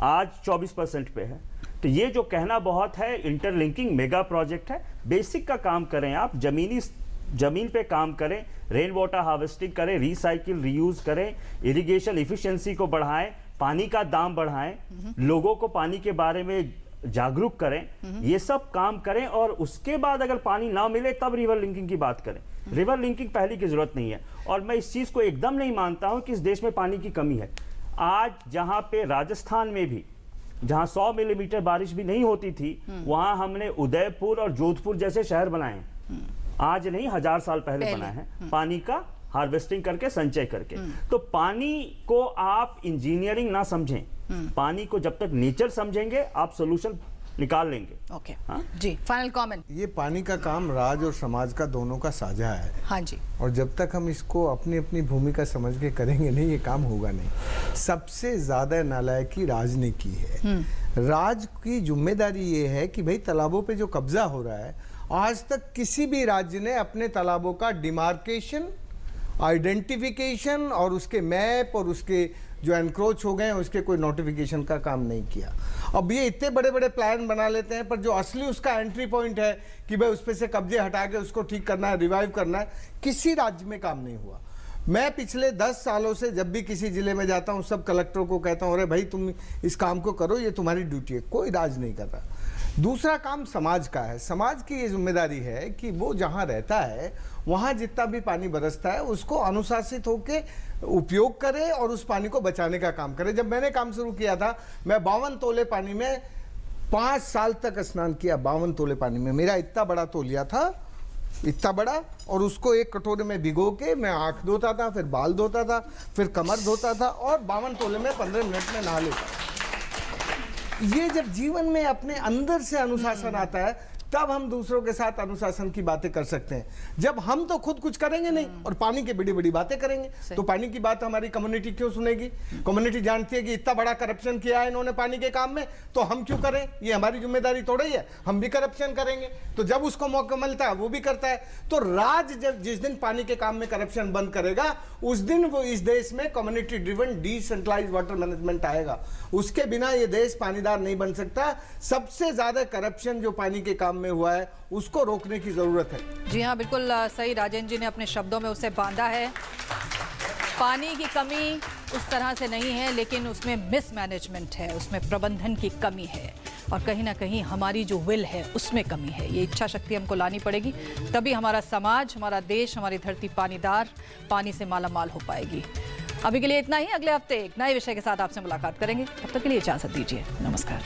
S7: आज 24% पे है। तो ये जो कहना बहुत है, इंटरलिंकिंग मेगा प्रोजेक्ट है। बेसिक का काम करें आप, जमीन पे काम करें, रेन वाटर हार्वेस्टिंग करें, रिसाइकिल रीयूज करें, इरिगेशन इफिशिएंसी को बढ़ाएं, पानी का दाम बढ़ाएं, लोगों को पानी के बारे में जागरूक करें, ये सब काम करें। और उसके बाद अगर पानी ना मिले तब रिवर लिंकिंग की बात करें। रिवर लिंकिंग पहले की जरूरत नहीं है। और मैं इस चीज को एकदम नहीं मानता हूं कि इस देश में पानी की कमी है। आज जहां पे राजस्थान में भी जहां 100 मिलीमीटर बारिश भी नहीं होती थी, वहां हमने उदयपुर और जोधपुर जैसे शहर बनाए। आज नहीं, 1000 साल पहले बना है, पानी का हार्वेस्टिंग करके, संचय करके। तो पानी को आप इंजीनियरिंग ना समझें, पानी को जब तक नेचर समझेंगे आप सोल्यूशन निकाल लेंगे।
S1: ओके जी, फाइनल कमेंट।
S8: ये पानी का काम राज और समाज का दोनों का साझा है।
S1: हाँ जी।
S8: और जब तक हम इसको अपनी अपनी भूमिका समझ के करेंगे नहीं, ये काम होगा नहीं। सबसे ज्यादा नालायकी राज ने की है। राज की जिम्मेदारी ये है कि भाई तालाबों पे जो कब्जा हो रहा है, आज तक किसी भी राज्य ने अपने तालाबों का डिमार्केशन, आइडेंटिफिकेशन और उसके मैप और उसके जो एनक्रोच हो गए हैं उसके कोई नोटिफिकेशन का काम नहीं किया। अब ये इतने बड़े बड़े प्लान बना लेते हैं, पर जो असली उसका एंट्री पॉइंट है कि भाई उस पे से कब्जे हटा के उसको ठीक करना है, रिवाइव करना है, किसी राज्य में काम नहीं हुआ। मैं पिछले 10 सालों से जब भी किसी जिले में जाता हूँ, सब कलेक्टरों को कहता हूँ, अरे भाई तुम इस काम को करो, ये तुम्हारी ड्यूटी है। कोई राज नहीं कर रहा। दूसरा काम समाज का है। समाज की ये जिम्मेदारी है कि वो जहाँ रहता है वहाँ जितना भी पानी बरसता है उसको अनुशासित होके उपयोग करे और उस पानी को बचाने का काम करे। जब मैंने काम शुरू किया था, मैं 52 तोले पानी में 5 साल तक स्नान किया। 52 तोले पानी में मेरा इतना बड़ा तोलिया था, इतना बड़ा, और उसको एक कटोरे में भिगो के मैं आँख धोता था, फिर बाल धोता था, फिर कमर धोता था, और 52 तोले में 15 मिनट में नहा लेता था। ये जब जीवन में अपने अंदर से अनुशासन आता है, तब हम दूसरों के साथ अनुशासन की बातें कर सकते हैं। जब हम तो खुद कुछ करेंगे नहीं और पानी की बड़ी बड़ी बातें करेंगे, तो पानी की बात हमारी कम्युनिटी क्यों सुनेगी? कम्युनिटी जानती है कि इतना बड़ा करप्शन किया है इन्होंने पानी के काम में, तो हम क्यों करें? ये हमारी जिम्मेदारी थोड़ी ही है, हम भी करप्शन करेंगे। तो जब उसको मौका मिलता है वो भी करता है। तो राज जब जिस दिन पानी के काम में करप्शन बंद करेगा, उस दिन वो इस देश में community driven decentralised water management आएगा। उसके बिना ये देश पानीदार नहीं बन सकता। सबसे ज्यादा करप्शन जो पानी के काम में हुआ है उसको रोकने की जरूरत है।
S1: जी हाँ, बिल्कुल सही। राजेंद्र जी ने अपने शब्दों में उसे बांधा है। पानी की कमी उस तरह से नहीं है, लेकिन उसमें मिसमैनेजमेंट है, उसमें प्रबंधन की कमी है, और कहीं ना कहीं हमारी जो विल है उसमें कमी है। ये इच्छा शक्ति हमको लानी पड़ेगी, तभी हमारा समाज, हमारा देश, हमारी धरती पानीदार, पानी से मालामाल हो पाएगी। अभी के लिए इतना ही। अगले हफ्ते एक नए विषय के साथ आपसे मुलाकात करेंगे। तब तक के लिए इजाजत दीजिए। नमस्कार।